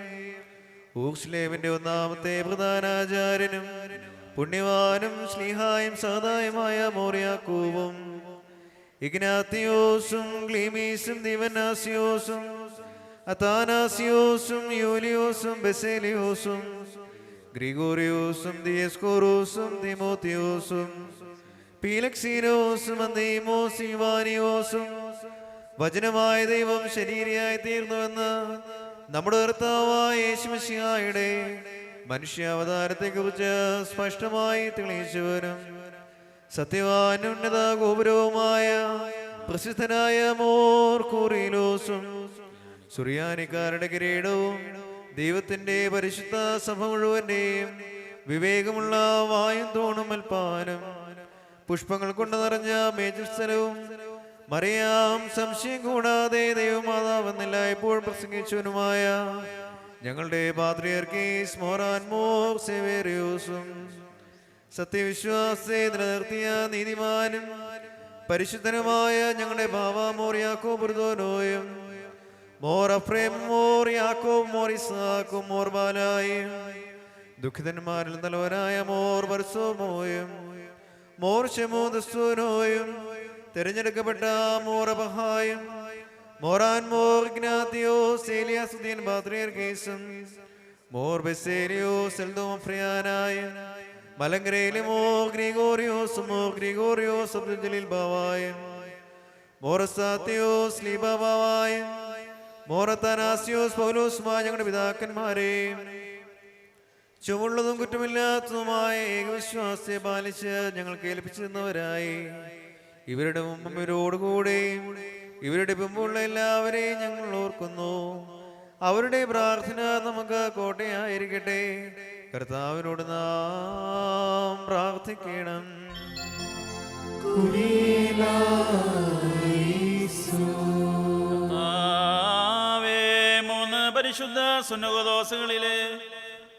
ഊർഷ്ലേമിന്റെ 1-ാമത്തെ പ്രധാനാചാര്യനും പുണ്യവാനും ശ്ലീഹായും സഹതായുമായ മോറിയാക്കൂവും ഇഗ്നാത്തിയോസും ക്ലീമീസും ദിവനാസിയോസും അതാനാസിയോസും യൂലിയോസും ബെസേലിയോസും ഗ്രിഗോറിയോസും ദിയസ്കോറോസും തിമോത്തിയോസും പീലക്സീനോസും അന്തീമോസ് ഇവാനിയോസും വചനമായ ദൈവം ശരീരിയായി തീർന്നുവെന്ന് നമ്മുടെ കർത്താവായ യേശുമിശിഹായുടെ മനുഷ്യാവതാരത്തെക്കുറിച്ച് സ്പഷ്ടമായി തെളിയിച്ചവനും സത്യവാനുന്നത ഗോപുരവുമായ പ്രസിദ്ധനായ മോർ കൂറിലോസും സുറിയാനിക്കാരുടെ കിരീടവും ദൈവത്തിന്റെ പരിശുദ്ധ സഭ മുഴുവന്റെയും വിവേകമുള്ള വായും തൂണും അൽപ്പാനും പുഷ്പങ്ങൾ കൊണ്ട് നിറഞ്ഞ മേജസ്ഥലവും മറിയാം സംശയം കൂടാതെ ദൈവമാതാവെന്നില്ല എപ്പോഴും പ്രസംഗിച്ചവനുമായ ഞങ്ങളുടെ പാത്രിയർക്കീസ് മോറാൻ മോർ സെവേറിയോസും സത്യവിശ്വാസത്തെ നിലനിർത്തിയ നീതിമാനും പരിശുദ്ധനുമായ ഞങ്ങളുടെ ബാവ മോർ യാക്കോബ് ബുർദോനോയും Mor Aphrem Mor Yakob Mor ഇസ്ഹാക്കും മോർ ബാലായും ദുഃഖിതന്മാരിൽ തലവനായ മോർ ബർസോമോയും മോർ ഷെമോദസ്തോനോയും തിരഞ്ഞെടുക്കപ്പെട്ട മോർ അബഹായും മോറാൻ മോർ ഇഗ്നാത്തിയോസ് ഏലിയാസുദ്ദീൻ പാത്രിയർക്കീസും മോർ ബെസേലിയോസ് എൽദോമഫ്രിയാനായും മലങ്കരയിലെ മോർ ഗ്രിഗോറിയോസ് അബ്ദുൽ ജലീൽ ബാവായും മോറസാത്തിയോസ് ലീബ ബാവായും മോറത്താനാസിയോസ് പൗലോസുമായ ഞങ്ങളുടെ പിതാക്കന്മാരെയും ചുവള്ളതും കുറ്റമില്ലാത്തതുമായ ഏകവിശ്വാസത്തെ പാലിച്ച് ഞങ്ങൾക്ക് ഏൽപ്പിച്ചു തന്നവരായി ഇവരുടെ മുമ്പും ഇവരോടുകൂടെയും ഇവരുടെ മുമ്പുള്ള എല്ലാവരെയും ഞങ്ങൾ ഓർക്കുന്നു. അവരുടെ പ്രാർത്ഥന നമുക്ക് കോട്ടയായിരിക്കട്ടെ. കർത്താവിനോട് നാം പ്രാർത്ഥിക്കണം. പരിശുദ്ധ സുന്നകദോസുകളിലെ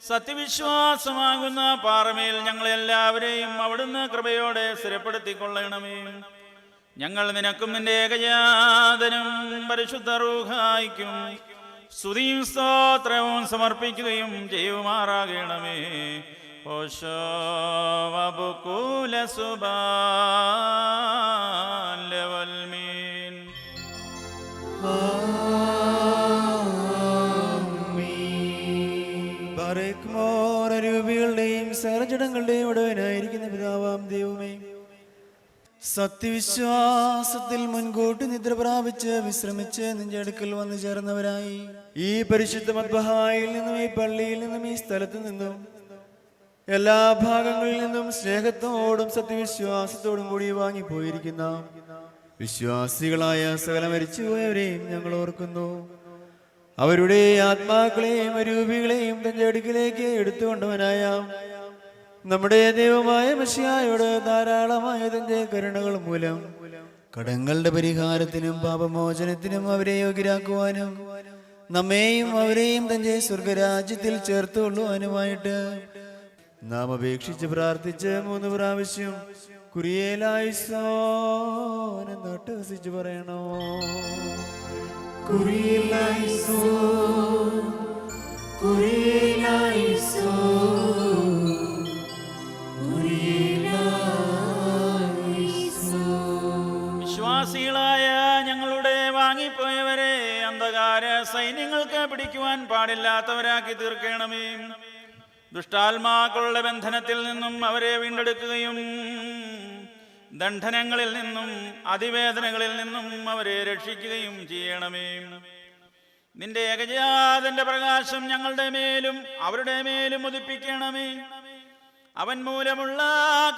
സത്യവിശ്വാസമാകുന്ന പാറമേൽ ഞങ്ങളെല്ലാവരെയും അവിടുന്ന് കൃപയോടെ സ്ഥിരപ്പെടുത്തിക്കൊള്ളണമേ. ഞങ്ങൾ നിനക്കും നിന്റെ ഏകജാതനും പരിശുദ്ധ റൂഹായിക്കും സ്തുതിയും സ്തോത്രവും സമർപ്പിക്കുകയും ചെയ്യുമാറാകണമേ. ഓശോ വബുകുല സുബാൻ ലവൽമീൻ. രൂപികളുടെയും സകലജടങ്ങളുടെയും ഉടവനായിരിക്കുന്ന പിതാവാം ദൈവമേ, സത്യവിശ്വാസത്തിൽ മുൻകൂട്ടി നിദ്ര പ്രാപിച്ച് വിശ്രമിച്ച് നിന്റെ അടുക്കൽ വന്നു ചേർന്നവരായി ഈ പരിശുദ്ധ മദ്ബഹായിൽ നിന്നും ഈ പള്ളിയിൽ നിന്നും ഈ സ്ഥലത്തു നിന്നും എല്ലാ ഭാഗങ്ങളിൽ നിന്നും സ്നേഹത്തോടും സത്യവിശ്വാസത്തോടും കൂടി വാങ്ങിപ്പോയിരിക്കുന്ന വിശ്വാസികളായ സകല മരിച്ചുപോയവരെയും ഞങ്ങൾ ഓർക്കുന്നു. അവരുടെ ആത്മാക്കളെയും അരൂപികളെയും തന്റെ അടുക്കിലേക്ക് എടുത്തുകൊണ്ടവനായ നമ്മുടെ ദൈവമായ മെശിഹായോട് ധാരാളമായ തന്റെ കരുണകൾ മൂലം കടങ്ങളുടെ പരിഹാരത്തിനും പാപമോചനത്തിനും അവരെ യോഗ്യരാക്കുവാനും നമ്മെയും അവരെയും തന്റെ സ്വർഗരാജ്യത്തിൽ ചേർത്തുകൊള്ളുവാനുമായിട്ട് നാം അപേക്ഷിച്ച് പ്രാർത്ഥിച്ച് 3 പ്രാവശ്യം കുരിയേലായിസോൻ എന്ന് അട്ടഹസിച്ച് പറയണോ. കുരിയേലായിസോൻ, കുരിയേലായിസോൻ, കുരിയേലായിസോൻ. സൈന്യങ്ങൾക്ക് പിടിക്കുവാൻ പാടില്ലാത്തവരാക്കി തീർക്കണമേ. ദുഷ്ടാത്മാക്കളുടെ ബന്ധനത്തിൽ നിന്നും അവരെ വീണ്ടെടുക്കുകയും ദണ്ഡനങ്ങളിൽ നിന്നും അതിവേദനകളിൽ നിന്നും അവരെ രക്ഷിക്കുകയും ചെയ്യണമേ. നിന്റെ ഏകജാതന്റെ പ്രകാശം ഞങ്ങളുടെ മേലും അവരുടെ മേലും ഉദിപ്പിക്കണമേ. അവൻ മൂലമുള്ള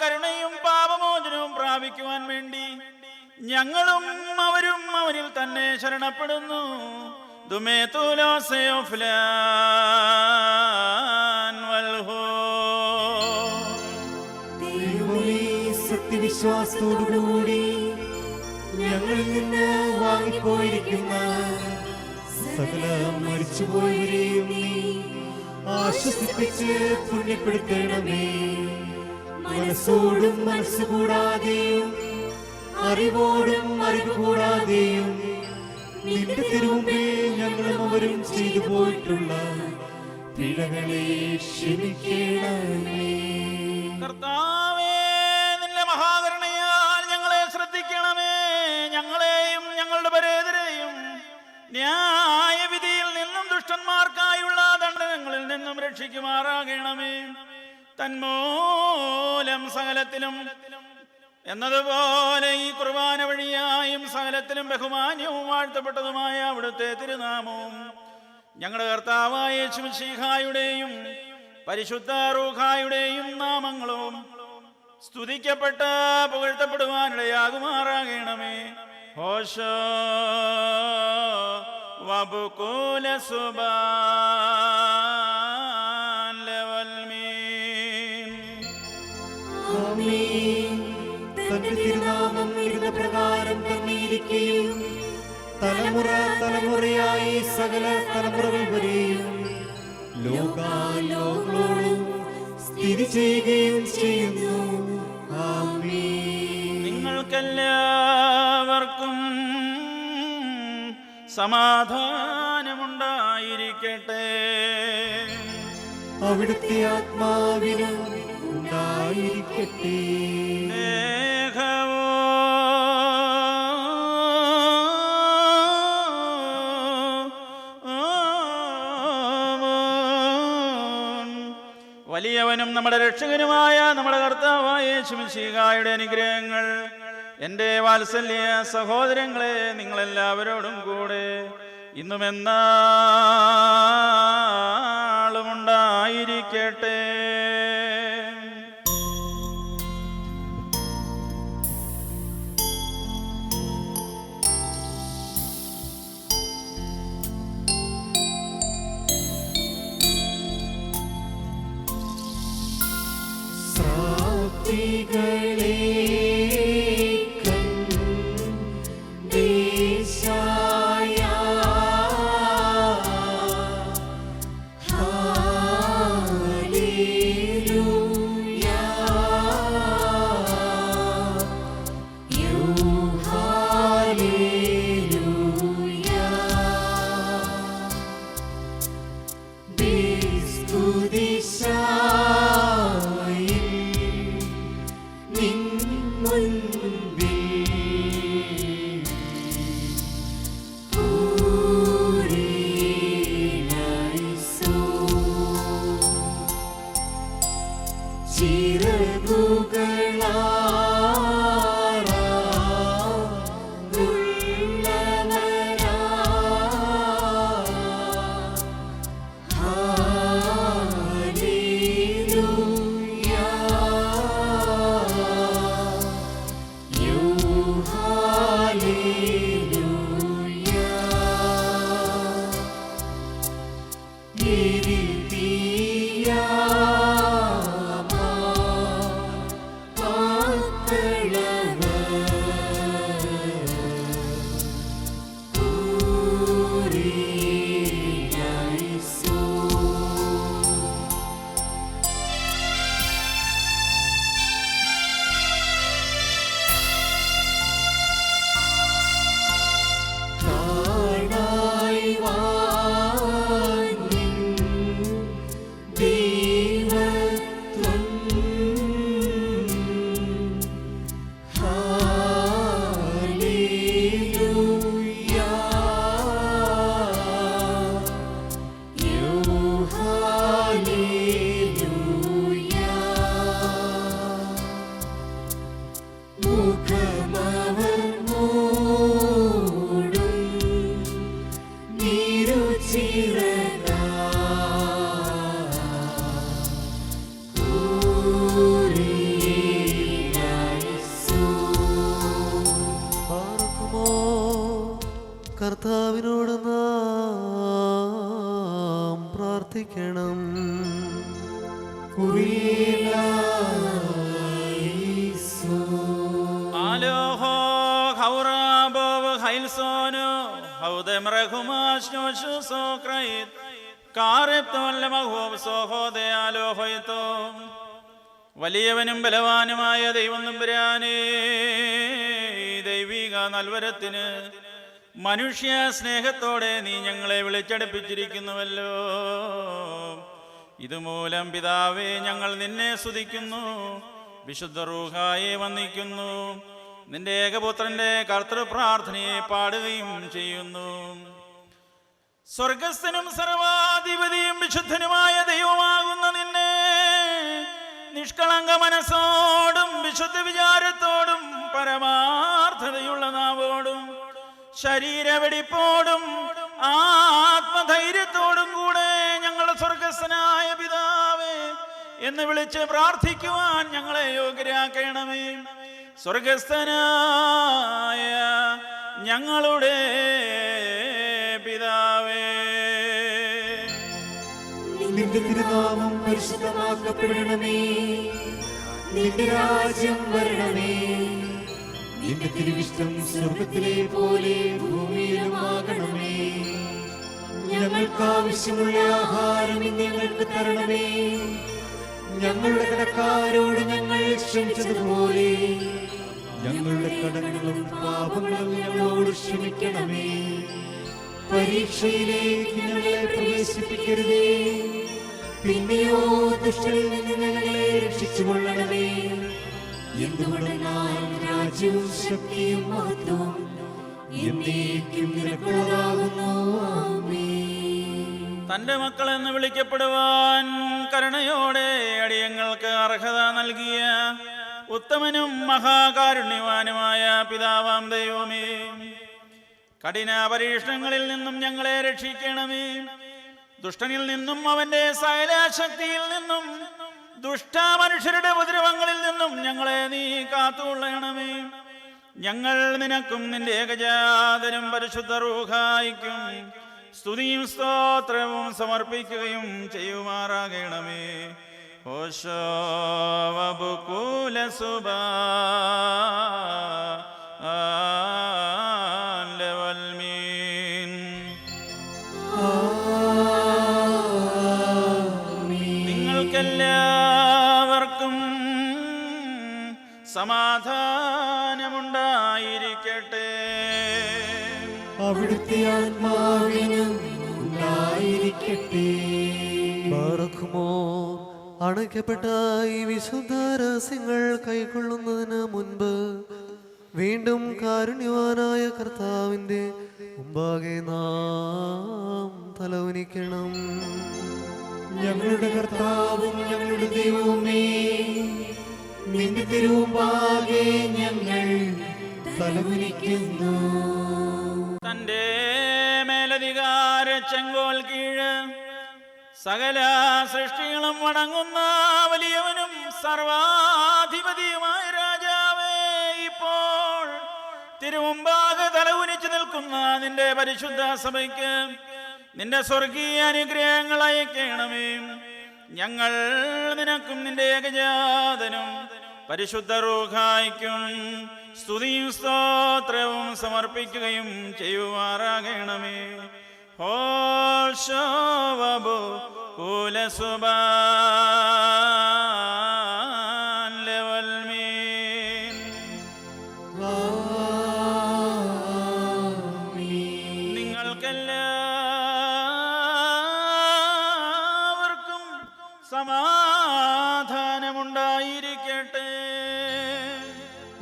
കരുണയും പാപമോചനവും പ്രാപിക്കുവാൻ വേണ്ടി ഞങ്ങളും അവരും അവനിൽ തന്നെ ശരണപ്പെടുന്നു. സത്യവിശ്വാസത്തോടുകൂടി ഞങ്ങളിൽ നിന്ന് വാങ്ങിപ്പോയിരിക്കുന്ന സകല മരിച്ചുപോയവരെയും നീ ആശ്വസിപ്പിച്ച് പുണ്യപ്പെടുത്തണമേ. മനസ്സോടും മനസ്സുകൂടാതെയും അറിവോടും അറിവ് കൂടാതെയും നിന്റെ തിരുമുമ്പിൽ ഞങ്ങളും അവരും ചെയ്തു പോയിട്ടുള്ള പിഴകളെ ക്ഷമിക്കണമേ. കർത്താവേ, നിന്റെ മഹാകരുണയാൽ ഞങ്ങളെ ശ്രദ്ധിക്കണമേ. ഞങ്ങളെയും ഞങ്ങളുടെ പരേതരെയും ന്യായവിധിയിൽ നിന്നും ദുഷ്ടന്മാർക്കായുള്ള ദണ്ഡനങ്ങളിൽ നിന്നും രക്ഷിക്കുമാറാകണമേ. തന്മൂലം സകലത്തിലും എന്നതുപോലെ ഈ കുർബാന വഴിയായും സകലത്തിലും ബഹുമാന്യവും വാഴ്ത്തപ്പെട്ടതുമായ അവിടുത്തെ തിരുനാമവും ഞങ്ങളുടെ കർത്താവായ യേശു മിശിഹായുടെയും പരിശുദ്ധ റൂഹായുടെയും നാമങ്ങളും സ്തുതിക്കപ്പെട്ട് പുകഴ്ത്തപ്പെടുവാനിടയാകുമാറാകണമേ. ഹോശോ വബുകൂല സുബാൻ ലവൽമീൻ. ആമേൻ. തന്റെ തിരുനാമം ഇരുന്ന പ്രകാരം തന്നെ ഇരിക്കുകയും തലമുറ തലമുറയായി സകല തലമുറകൾ വരെയും ലോകാലോകങ്ങളോടും സ്ഥിതി ചെയ്യുകയും ചെയ്യുന്നു. ആമേൻ. നിങ്ങൾക്കെല്ലാവർക്കും സമാധാനമുണ്ടായിരിക്കട്ടെ. അവിടുത്തെ ആത്മാവിനും ഉണ്ടായിരിക്കട്ടെ. വലിയവനും നമ്മുടെ രക്ഷകനുമായ നമ്മുടെ കർത്താവായ യേശു മിശിഹായുടെ അനുഗ്രഹങ്ങൾ എൻ്റെ വാത്സല്യ സഹോദരങ്ങളെ നിങ്ങളെല്ലാവരോടും കൂടെ ഇന്നും എന്നാളും ഉണ്ടായിരിക്കട്ടെ. ഹൈൽസോനു ഹൗദം റഹുമാശ്നോഷു സോക്രൈത് കാറെത്തോല്ല മഹോബ് സോഹോദയാലോ ഹൊയ്തോ. വലിയവനും ബലവാനുമായ ദൈവം തമ്പുരാനേ, ദൈവിക നൽവരത്തിന് മനുഷ്യ സ്നേഹത്തോടെ നീ ഞങ്ങളെ വിളിച്ചടുപ്പിച്ചിരിക്കുന്നുവല്ലോ. ഇതുമൂലം പിതാവേ ഞങ്ങൾ നിന്നെ സ്തുതിക്കുന്നു, വിശുദ്ധ റൂഹായെ വന്ദിക്കുന്നു, നിന്റെ ഏകപുത്രന്റെ കർത്തൃപ്രാർത്ഥനയെ പാടുകയും ചെയ്യുന്നു. സ്വർഗസ്ഥനും സർവാധിപതിയും വിശുദ്ധനുമായ ദൈവമാകുന്ന നിന്നെ നിഷ്കളങ്ക മനസ്സോടും വിശുദ്ധ വിചാരത്തോടും പരമാർത്ഥതയുള്ള നാവോടും ശരീരവെടിപ്പോടും ആത്മധൈര്യത്തോടും കൂടെ ഞങ്ങളുടെ സ്വർഗസ്ഥനായ പിതാവേ എന്ന് വിളിച്ച് പ്രാർത്ഥിക്കുവാൻ ഞങ്ങളെ യോഗ്യരാക്കണമേ. സ്വർഗസ്ഥനായ ഞങ്ങളുടെ പിതാവേ, നിന്റെ തിരുനാമം പരിശുദ്ധമാക്കപ്പെടണമേ. നിന്റെ രാജ്യം വരണമേ. നിന്റെ തിരുവിഷ്ടം സ്വർഗത്തിലെ പോലെ ഭൂമിയിലുമാകണമേ. ഞങ്ങൾക്ക് ആവശ്യമുള്ള ആഹാരം ഇന്ന് ഞങ്ങൾക്ക് തരണമേ. ഞങ്ങളുടെ കടക്കാരോട് ഞങ്ങൾ ക്ഷമിച്ചതുപോലെ ഞങ്ങളുടെ കടങ്ങളും പാപങ്ങളും ഞങ്ങളോട് ക്ഷമിക്കണമേ. പരീക്ഷയിലേക്ക് ഞങ്ങളെ പ്രവേശിപ്പിക്കരുതേ, പിന്നെയോ ദുഷ്ടനിൽ നിന്ന് ഞങ്ങളെ രക്ഷിച്ചുകൊള്ളണമേ. എന്തുകൊണ്ടെന്നാൽ രാജ്യവും ശക്തിയും മഹത്വവും എന്നേക്കും നിനക്കുള്ളതാകുന്നു. ആമേൻ. തന്റെ മക്കളെന്ന് വിളിക്കപ്പെടുവാൻ കരുണയോടെ അടിയങ്ങൾക്ക് അർഹത നൽകിയ ഉത്തമനും മഹാകാരുണ്യവാനുമായ പിതാവാം ദൈവമേ, കഠിന പരീക്ഷണങ്ങളിൽ നിന്നും ഞങ്ങളെ രക്ഷിക്കണമേ. ദുഷ്ടനിൽ നിന്നും അവന്റെ സകലശക്തിയിൽ നിന്നും ദുഷ്ടമനുഷ്യരുടെ ഉപദ്രവങ്ങളിൽ നിന്നും ഞങ്ങളെ നീ കാത്തുകൊള്ളണമേ. ഞങ്ങൾ നിനക്കും നിന്റെ ഏകജാതനും പരിശുദ്ധ റൂഹായിക്കും സ്തുതിയും സ്തോത്രവും സമർപ്പിക്കുകയും ചെയ്യുമാറാകണമേ. ഓശോ വബുകൂല സുബാ നിങ്ങൾക്കെല്ലാവർക്കും സമാധാനമുണ്ടായിരിക്കട്ടെ. അവിടുത്തെ ആത്മാവിനും ഉണ്ടായിരിക്കട്ടെ. ബാറക്കുമോ അണയ്ക്കപ്പെട്ട ഈ വിശുദ്ധ രഹസ്യങ്ങൾ കൈക്കൊള്ളുന്നതിന് മുൻപ് വീണ്ടും കാരുണ്യവാനായ കർത്താവിൻ്റെ മുമ്പാകെ നാം തലവനിക്കണം. ഞങ്ങളുടെ കർത്താവും ഞങ്ങളുടെ ദൈവവുമേ, നിന്റെ തിരുമുമ്പാകെ ഞങ്ങൾ തലകുനിക്കുന്നു. തന്റെ മേലധികാര ചെങ്കോൽ കീഴ് സകല സൃഷ്ടികളും വണങ്ങുന്ന വലിയവനും സർവാധിപതിയുമായ രാജാവേ, ഇപ്പോൾ തിരുമുമ്പാകെ തലകുനിച്ചു നിൽക്കുന്ന നിന്റെ പരിശുദ്ധ സഭയ്ക്ക് നിന്റെ സ്വർഗീയ അനുഗ്രഹങ്ങൾ അയക്കണമേ. ഞങ്ങൾ നിനക്കും നിന്റെ ഏകജാതനും പരിശുദ്ധ റൂഹായിക്കും സ്തുതിയും സ്തോത്രവും സമർപ്പിക്കുകയും ചെയ്യുമാറാകണമേ. ഹോശോ വബു കുലസുബാൻ ലവൽമീൻ. നിങ്ങൾക്കെല്ലാവർക്കും സമാധാനമുണ്ടായിരിക്കട്ടെ.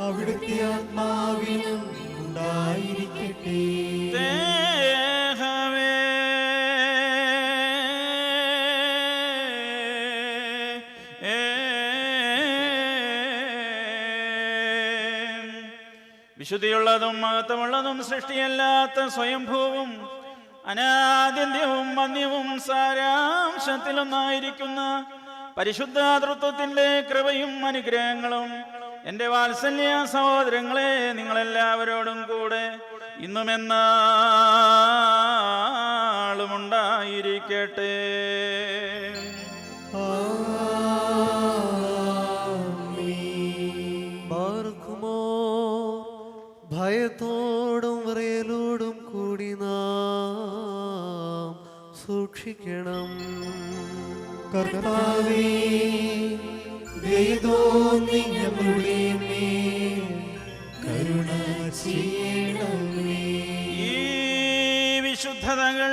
അവിടുത്തെ ആത്മാവിനും ഉണ്ടായിരിക്കട്ടെ. ദേഹമേ വിശുദ്ധിയുള്ളതും മഹത്വമുള്ളതും സൃഷ്ടിയല്ലാത്ത സ്വയംഭൂവും അനാദ്യന്ത്യവും വന്യവും സാരാംശത്തിലൊന്നായിരിക്കുന്ന പരിശുദ്ധ തൃത്വത്തിന്റെ കൃപയും അനുഗ്രഹങ്ങളും എൻ്റെ വാത്സല്യ സഹോദരങ്ങളെ നിങ്ങളെല്ലാവരോടും കൂടെ ഇന്നും എന്നാളും ഉണ്ടായിരിക്കട്ടെ. ബാറക്കുമോ ഭയത്തോടും വിറയലോടും സൂക്ഷിക്കണം. കർത്താവേ, ദയ തോന്നി ഞങ്ങളുടെ മേൽ കരുണ ചെയ്യണമേ. ഈ വിശുദ്ധതകൾ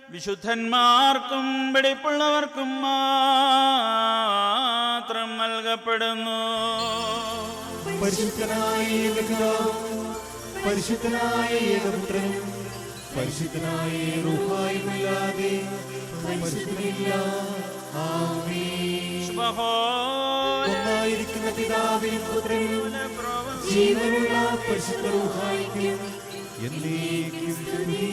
വിശുദ്ധന്മാർക്കും വെടിപ്പുള്ളവർക്കും മാത്രം നൽകപ്പെടുന്നു. പരിശുദ്ധനായ ഏകപിതാവും പരിശുദ്ധനായ ഏകപുത്രനും പരിശുദ്ധനായ റൂഹായുമില്ലാതെ പരിശുദ്ധനില്ല. ആമേൻ. ഒന്നായിരിക്കുന്ന പിതാവിനും പുത്രനും ജീവനുള്ള പരിശുദ്ധ റൂഹായ്ക്കും എന്നേക്കും സ്തുതി.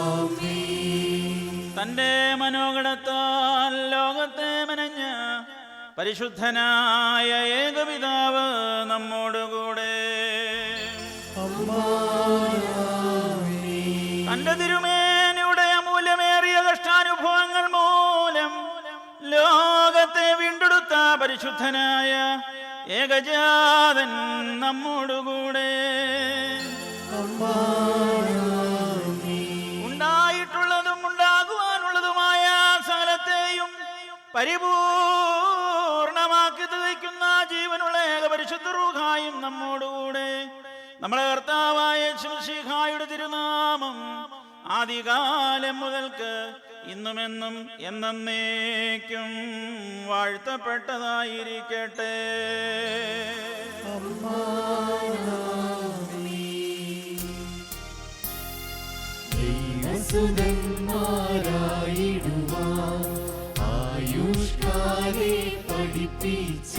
ആമേൻ. തന്റെ മനോഗണത്താൽ ലോകത്തെ മെനഞ്ഞ പരിശുദ്ധനായ ഏകപിതാവ് നമ്മോടുകൂടെ. തന്റെ തിരുമേനിയുടെ അമൂല്യമേറിയ കഷ്ടാനുഭവങ്ങൾ മൂലം ലോകത്തെ വീണ്ടെടുത്ത പരിശുദ്ധനായ ഏകജാതൻ നമ്മോടുകൂടെ. ഉണ്ടായിട്ടുള്ളതും ഉണ്ടാകുവാനുള്ളതുമായ സകലത്തെയും പരിപൂർണമാക്കി തയ്ക്കുന്ന ജീവനുള്ള ഏകപരിശുദ്ധ റൂഹായും നമ്മോടുകൂടെ. നമ്മളെ കർത്താവായ ശിവശിഹായുടെ തിരുനാമം ആദികാലം മുതൽക്ക് ഇന്നുമെന്നും എന്നേക്കും വാഴ്ത്തപ്പെട്ടതായിരിക്കട്ടെ. ദൈവസുതന്മാരായിടുവാൻ ആയുഷ്കാരെ പഠിപ്പിച്ച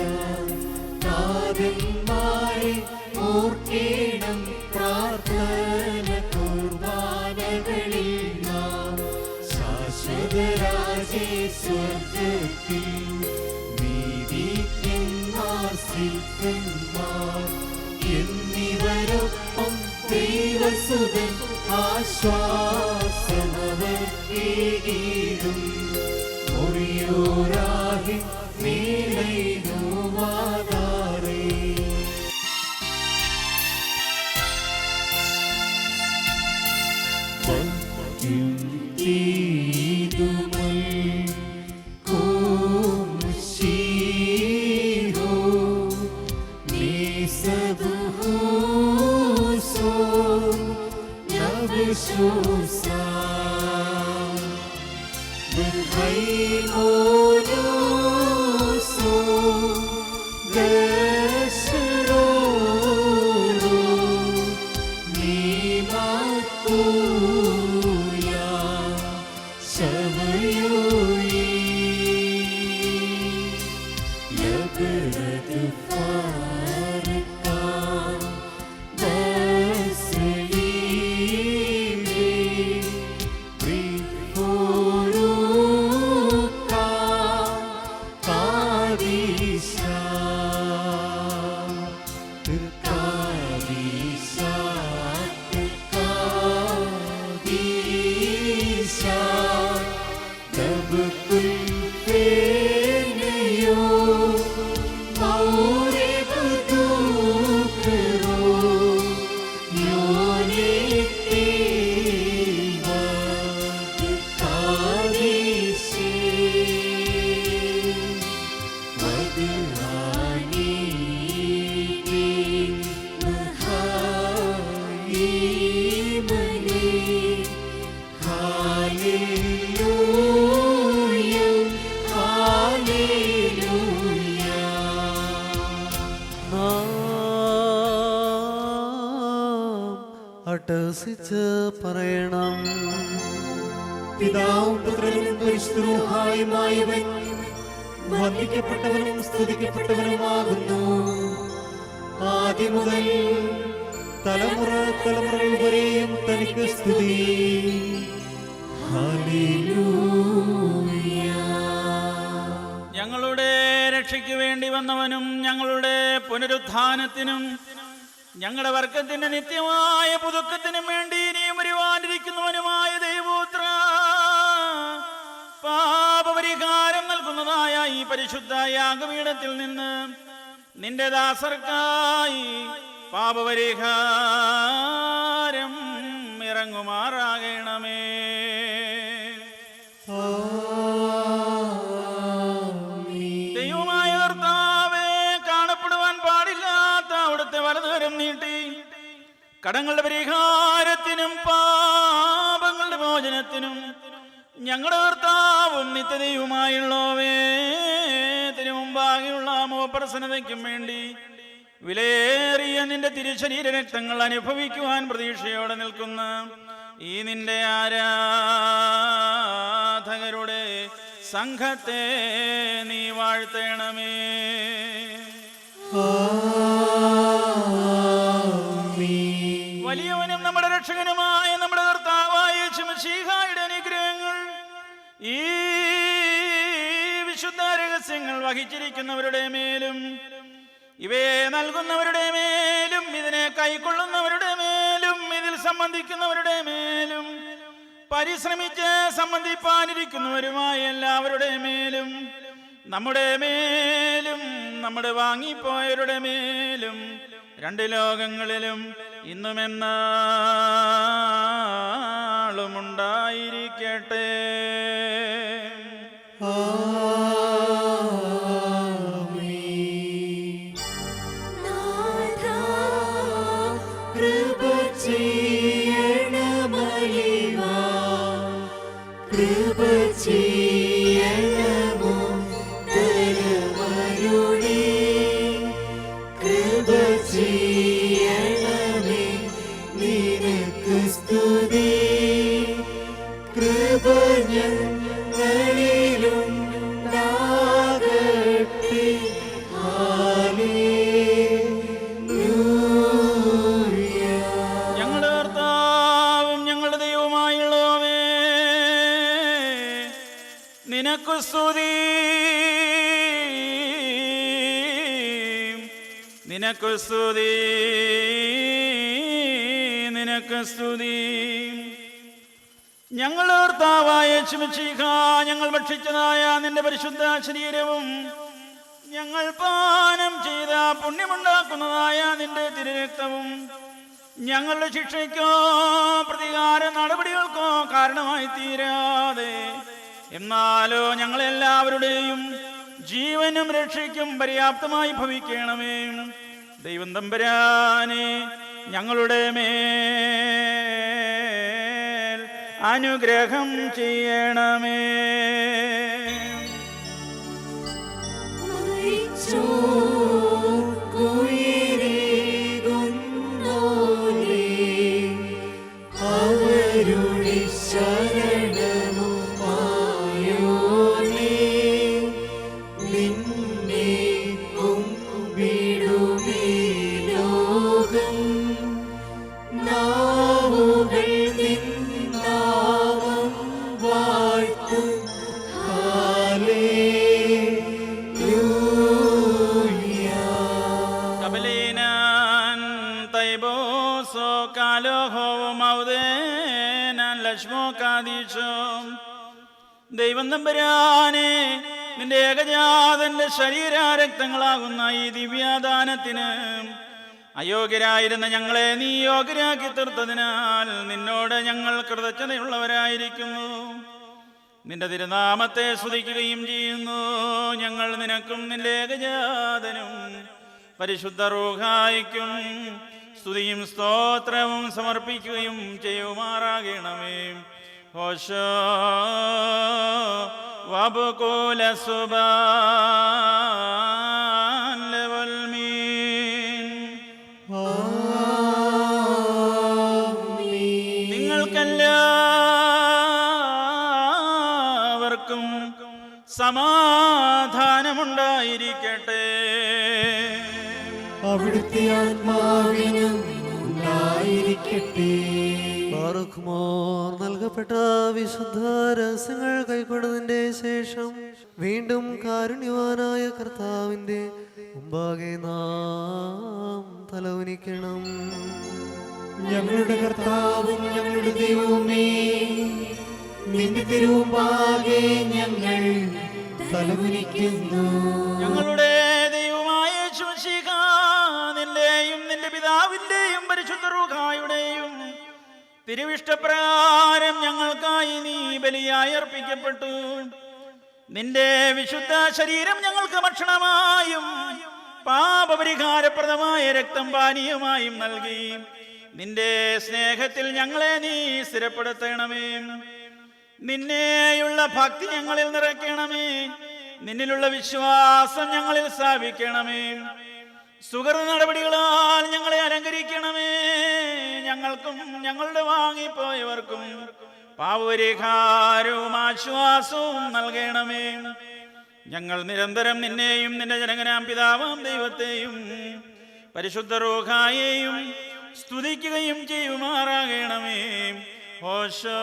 നാഥന്മാരെ ഓർക്കേണം. പ്രാർത്ഥന കുർബാനകളിൽ നാം ശാശ്വതരാജേ സ്വർഗത്തിൽ നീതിക്കന്മാർ സിദ്ധന്മാർ എന്നിവരൊപ്പം ദൈവസുതൻ ആശ്വാസമവർക്കേകിടും. ഒറിയോരാഹി മേലൈനോവാദാരേ. അട്ടഹസിച്ച് പറയണം. പിതാവും പുത്രനും പരിശുദ്ധ റൂഹായുമായവൻ വന്ദിക്കപ്പെട്ടവനും സ്തുതിക്കപ്പെട്ടവനുമാകുന്നു. ആദ്യം മുതൽ തലമുറ തലമുറകൾ വരെയും തനിക്ക് സ്തുതി. ഹല്ലേലൂയ. ഞങ്ങളുടെ രക്ഷയ്ക്ക് വേണ്ടി വന്നവനും ഞങ്ങളുടെ പുനരുത്ഥാനത്തിനും ഞങ്ങളുടെ വർഗത്തിന്റെ നിത്യമായ പുതുക്കത്തിനും വേണ്ടി ഇനിയും വരുവാനിരിക്കുന്നവനുമായ ദൈവപുത്ര, പാപപരിഹാരം നൽകുന്നതായ ഈ പരിശുദ്ധ യാഗപീഠത്തിൽ നിന്ന് നിന്റെ ദാസർക്കായി പാപപരിഹാരം ഇറങ്ങുമാറാകണമേ. അവിടുത്തെ വലതുകരം നീട്ടി കടങ്ങളുടെ പരിഹാരത്തിനും പാപങ്ങളുടെ മോചനത്തിനും ഞങ്ങളുടെ കർത്താവും നിത്യതയുമായുള്ളവേ തിരുമുമ്പാകെയുള്ള മോപ്രസന്നതയ്ക്കും വേണ്ടി വിലയേറിയ നിന്റെ തിരുശരീര രക്തങ്ങൾ അനുഭവിക്കുവാൻ പ്രതീക്ഷയോടെ നിൽക്കുന്ന ഈ നിന്റെ ആരാധകരുടെ സംഘത്തെ നീ വാഴ്ത്തണമേ. വലിയവനും നമ്മുടെ രക്ഷകനുമായ നമ്മുടെ കർത്താവായ യേശുമിശിഹായുടെ അനുഗ്രഹങ്ങൾ ഈ വിശുദ്ധ രഹസ്യങ്ങൾ വഹിച്ചിരിക്കുന്നവരുടെ മേലും ഇവയെ നൽകുന്നവരുടെ മേലും ഇതിനെ കൈക്കൊള്ളുന്നവരുടെ മേലും ഇതിൽ സംബന്ധിക്കുന്നവരുടെ മേലും പരിശ്രമിച്ച് സംബന്ധിപ്പാനിരിക്കുന്നവരുമായ എല്ലാവരുടെ മേലും നമ്മുടെ മേലും നമ്മുടെ വാങ്ങിപ്പോയവരുടെ മേലും രണ്ട് ലോകങ്ങളിലും ഇന്നുമെന്നാളും ഉണ്ടായിരിക്കട്ടെ. ഞങ്ങളുടെ കർത്താവും ഞങ്ങളുടെ ദൈവമായുള്ളവേ, നിനക്കു സ്തുതി, നിനക്കു സ്തുതി, നിനക്കു സ്തുതി. ഞങ്ങളുടെ കർത്താവായ യേശുമിശിഹാ, ഞങ്ങൾ ഭക്ഷിച്ചതായ നിന്റെ പരിശുദ്ധ ശരീരവും ഞങ്ങൾ പാനം ചെയ്ത പുണ്യമുണ്ടാക്കുന്നതായ നിന്റെ തിരുരക്തവും ഞങ്ങളുടെ ശിക്ഷയ്ക്കോ പ്രതികാര നടപടികൾക്കോ കാരണമായി തീരാതെ എന്നാലോ ഞങ്ങളെല്ലാവരുടെയും ജീവനും രക്ഷയ്ക്കും പര്യാപ്തമായി ഭവിക്കണമേ. ദൈവം തമ്പുരാനെ ഞങ്ങളുടെ മേൽ അനുഗ്രഹം ചെയ്യണമേ. ദൈവം തമ്പുരാനെ, നിന്റെ ഏകജാതന്റെ ശരീരരക്തങ്ങളാകുന്ന ഈ ദിവ്യാദാനത്തിന് അയോഗ്യരായിരുന്ന ഞങ്ങളെ നീ യോഗ്യരാക്കി തീർത്തതിനാൽ നിന്നോട് ഞങ്ങൾ കൃതജ്ഞതയുള്ളവരായിരിക്കുന്നു. നിന്റെ തിരുനാമത്തെ സ്തുതിക്കുകയും ചെയ്യുന്നു. ഞങ്ങൾ നിനക്കും നിന്റെ ഏകജാതനും പരിശുദ്ധ റൂഹായിക്കും സ്തുതിയും സ്തോത്രവും സമർപ്പിക്കുകയും ചെയ്യുമാറാകണമേ. ഹോശോ വബുകുല സുബാൻ ലവൽമീൻ. നിങ്ങൾക്കെല്ലാവർക്കും സമാധാനമുണ്ടായിരിക്കട്ടെ. അവിടുത്തെ ആത്മാവിനും ഉണ്ടായിരിക്കട്ടെ. ബാറുഖ്മോർ നൽകപ്പെട്ട വിശുദ്ധ രഹസ്യങ്ങൾ കൈക്കൊണ്ടതിന്റെ ശേഷം വീണ്ടും കാരുണ്യവാനായ കർത്താവിന്റെ മുമ്പാകെ നാം തലകുനിക്കണം. ഞങ്ങളുടെ കർത്താവും ഞങ്ങളുടെ ദൈവമേ, നിന്റെ തിരുമുമ്പാകെ ഞങ്ങൾ തലകുനിക്കുന്നു. ഞങ്ങളുടെ ദൈവമായ യേശുമിശിഹാ, നിന്റെയും നിന്റെ പിതാവിന്റെയും പരിശുദ്ധ റൂഹായുടെയും തിരുവിഷ്ടപ്രകാരം ഞങ്ങൾക്കായി നീ ബലിയായി അർപ്പിക്കപ്പെട്ടു. നിന്റെ വിശുദ്ധ ശരീരം ഞങ്ങൾക്ക് ഭക്ഷണമായും പാപ പാപപരിഹാരപ്രദമായ രക്തം പാനീയമായും നൽകി നിന്റെ സ്നേഹത്തിൽ ഞങ്ങളെ നീ സ്ഥിരപ്പെടുത്തണമേ. നിന്നെയുള്ള ഭക്തി ഞങ്ങളിൽ നിറയ്ക്കണമേ. നിന്നിലുള്ള വിശ്വാസം ഞങ്ങളിൽ സ്ഥാപിക്കണമേ. സുഹൃത നടപടികളാൽ ഞങ്ങളെ അലങ്കരിക്കണമേ. ഞങ്ങൾക്കും ഞങ്ങളുടെ വാങ്ങിപ്പോയവർക്കും പാപപരിഹാരവും ആശ്വാസവും നൽകണമേ. ഞങ്ങൾ നിരന്തരം നിന്നെയും നിന്റെ ജനകനാം പിതാവാം ദൈവത്തെയും പരിശുദ്ധ റൂഹായെയും സ്തുതിക്കുകയും ചെയ്യുമാറാകണമേ. ഹോശോ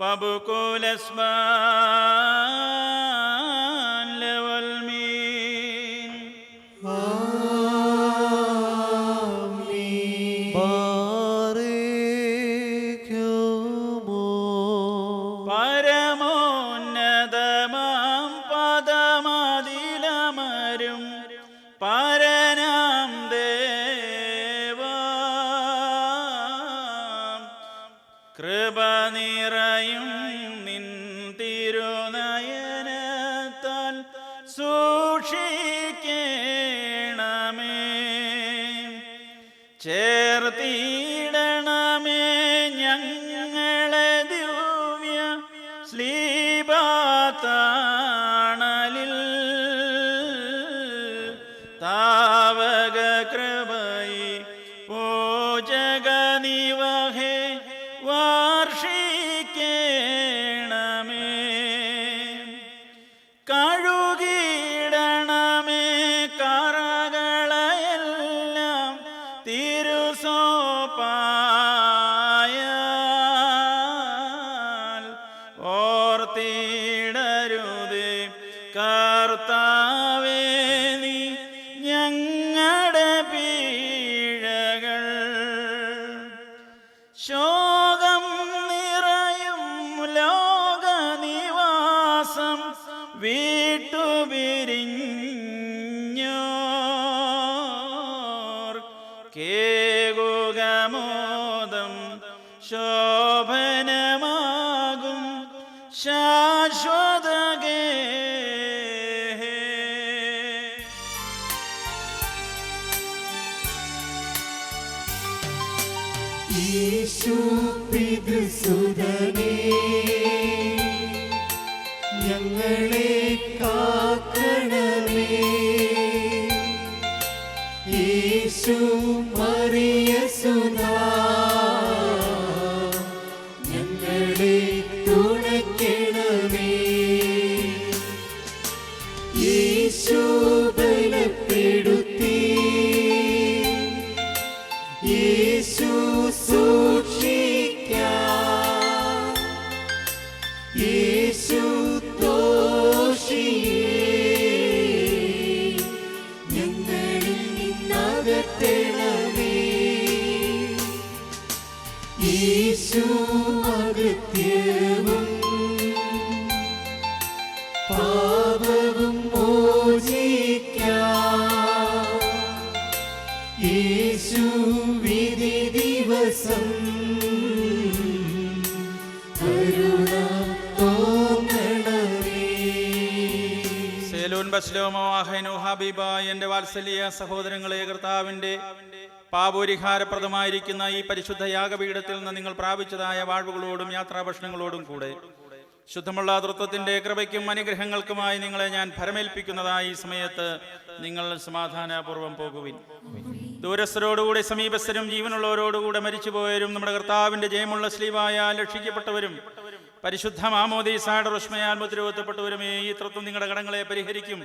വബുകുലസ്മാൻ ലവൽമീൻ. പരമോന്നതമാം പദമതിലമരും പരനാം ദേവ കൃപ നിറയും നിൻ തിരുനയനത്താൽ സൂക്ഷിക്കണമേ. ചേർത്തിടണമേ ഞങ്ങളെ ദിവ്യ ശ്ലീബാതാണലിൽ. താവക കൃപയി പൂജക നിവഹേ വാർഷിക്കണമേ. കഴുകിടണമേ കറകളെല്ലാം തിരുസോപ്പായാൽ ഓർത്തിടരുതേ കർത്താവേ നീ ഞങ്ങളുടെ പീഴകൾ. ശോകം നിറയും ലോകനിവാസം വിട്ടുപിരിഞ്ഞോർ കേകുകമോദം ശോഭനമാകും ശാശ്വത യേശു പിതൃസുതനേ ഞങ്ങളെ കാക്കണമേ. യേശു മറിയ സുതാ ഞങ്ങളെ തുണയ്ക്കണമേ. യേശു ബലപ്പെടുത്തി യേശു സൂക്ഷിക്കാം. യേശു ദോഷിയെ ഞങ്ങളിൽ നിന്നകറ്റണമേ. യേശു അകത്യവും പാപവും മോചിക്കാം. യേശു വിധി ദിവസം കരുണ തോന്നണമേ. സേലോൻ ബസ്ലോമോ അഹൈനു ഹബീബ. എൻ്റെ വാത്സല്യ സഹോദരങ്ങളെ, കർത്താവിൻ്റെ പാപപരിഹാരപ്രദമായിരിക്കുന്ന ഈ പരിശുദ്ധ യാഗപീഠത്തിൽ നിന്ന് നിങ്ങൾ പ്രാപിച്ചതായ വാഴ്വുകളോടും യാത്രാഭക്ഷണങ്ങളോടും കൂടെ ശുദ്ധമുള്ള തൃത്വത്തിൻ്റെ കൃപയ്ക്കും അനുഗ്രഹങ്ങൾക്കുമായി നിങ്ങളെ ഞാൻ ഭരമേൽപ്പിക്കുന്നതായി ഈ സമയത്ത് നിങ്ങൾ സമാധാനപൂർവ്വം പോകുവിൻ. ദൂരസ്ഥരോടുകൂടെ സമീപസ്ഥരും ജീവനുള്ളവരോടുകൂടെ മരിച്ചുപോയവരും നമ്മുടെ കർത്താവിൻ്റെ ജയമുള്ള സ്ലീവായാൽ രക്ഷിക്കപ്പെട്ടവരും പരിശുദ്ധ മാമോദീസായുടെ റുഷ്മയാൽ മുദ്രകുത്തപ്പെട്ടവരുമേ, ഈ തൃത്വം നിങ്ങളുടെ കടങ്ങളെ പരിഹരിക്കും,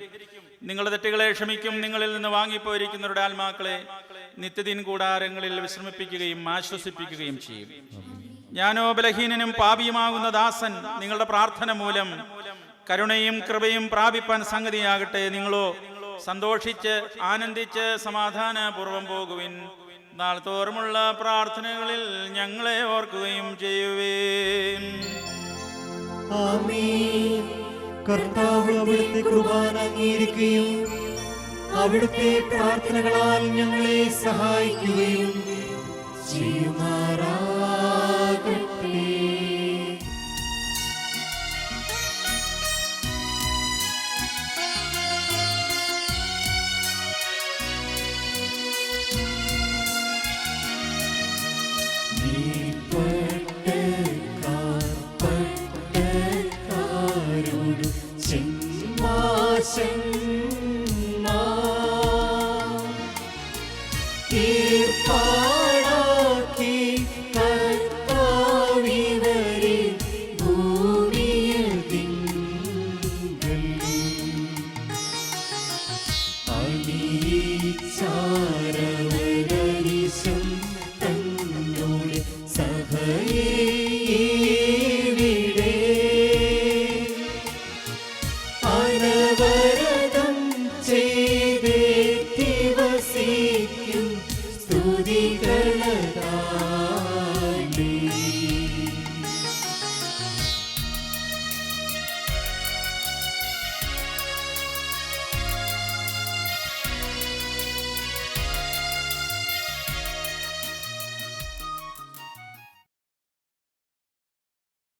നിങ്ങളുടെ തെറ്റുകളെ ക്ഷമിക്കും. നിങ്ങളിൽ നിന്ന് വാങ്ങിപ്പോയിരിക്കുന്നവരുടെ ആത്മാക്കളെ നിത്യദിൻ കൂടാരങ്ങളിൽ വിശ്രമിപ്പിക്കുകയും ആശ്വസിപ്പിക്കുകയും ചെയ്യും. ഞാനോ ബലഹീനനും പാപിയുമാകുന്ന ദാസൻ നിങ്ങളുടെ പ്രാർത്ഥന മൂലം കരുണയും കൃപയും പ്രാപിപ്പാൻ സംഗതിയാകട്ടെ. നിങ്ങളോ സന്തോഷിച്ച് ആനന്ദിച്ച് സമാധാനപൂർവ്വം പോകുവിൻ. നാൾ തോറുമുള്ള പ്രാർത്ഥനകളിൽ ഞങ്ങളെ ഓർക്കുകയും ചെയ്യുവേൻ. ആമേൻ. കർത്താവ് അവിടുത്തെ കുർബാന അംഗീകരിക്കുകയും അവിടുത്തെ പ്രാർത്ഥനകളാൽ ഞങ്ങളെ സഹായിക്കുകയും ചെയ്യുമാറാകട്ടെ. അണിയിച്ചാരവരനിശം തന്നോട് സഭയെ അനവരതം ചെയ്തേറ്റി വസിക്കും സ്തുതികളതാ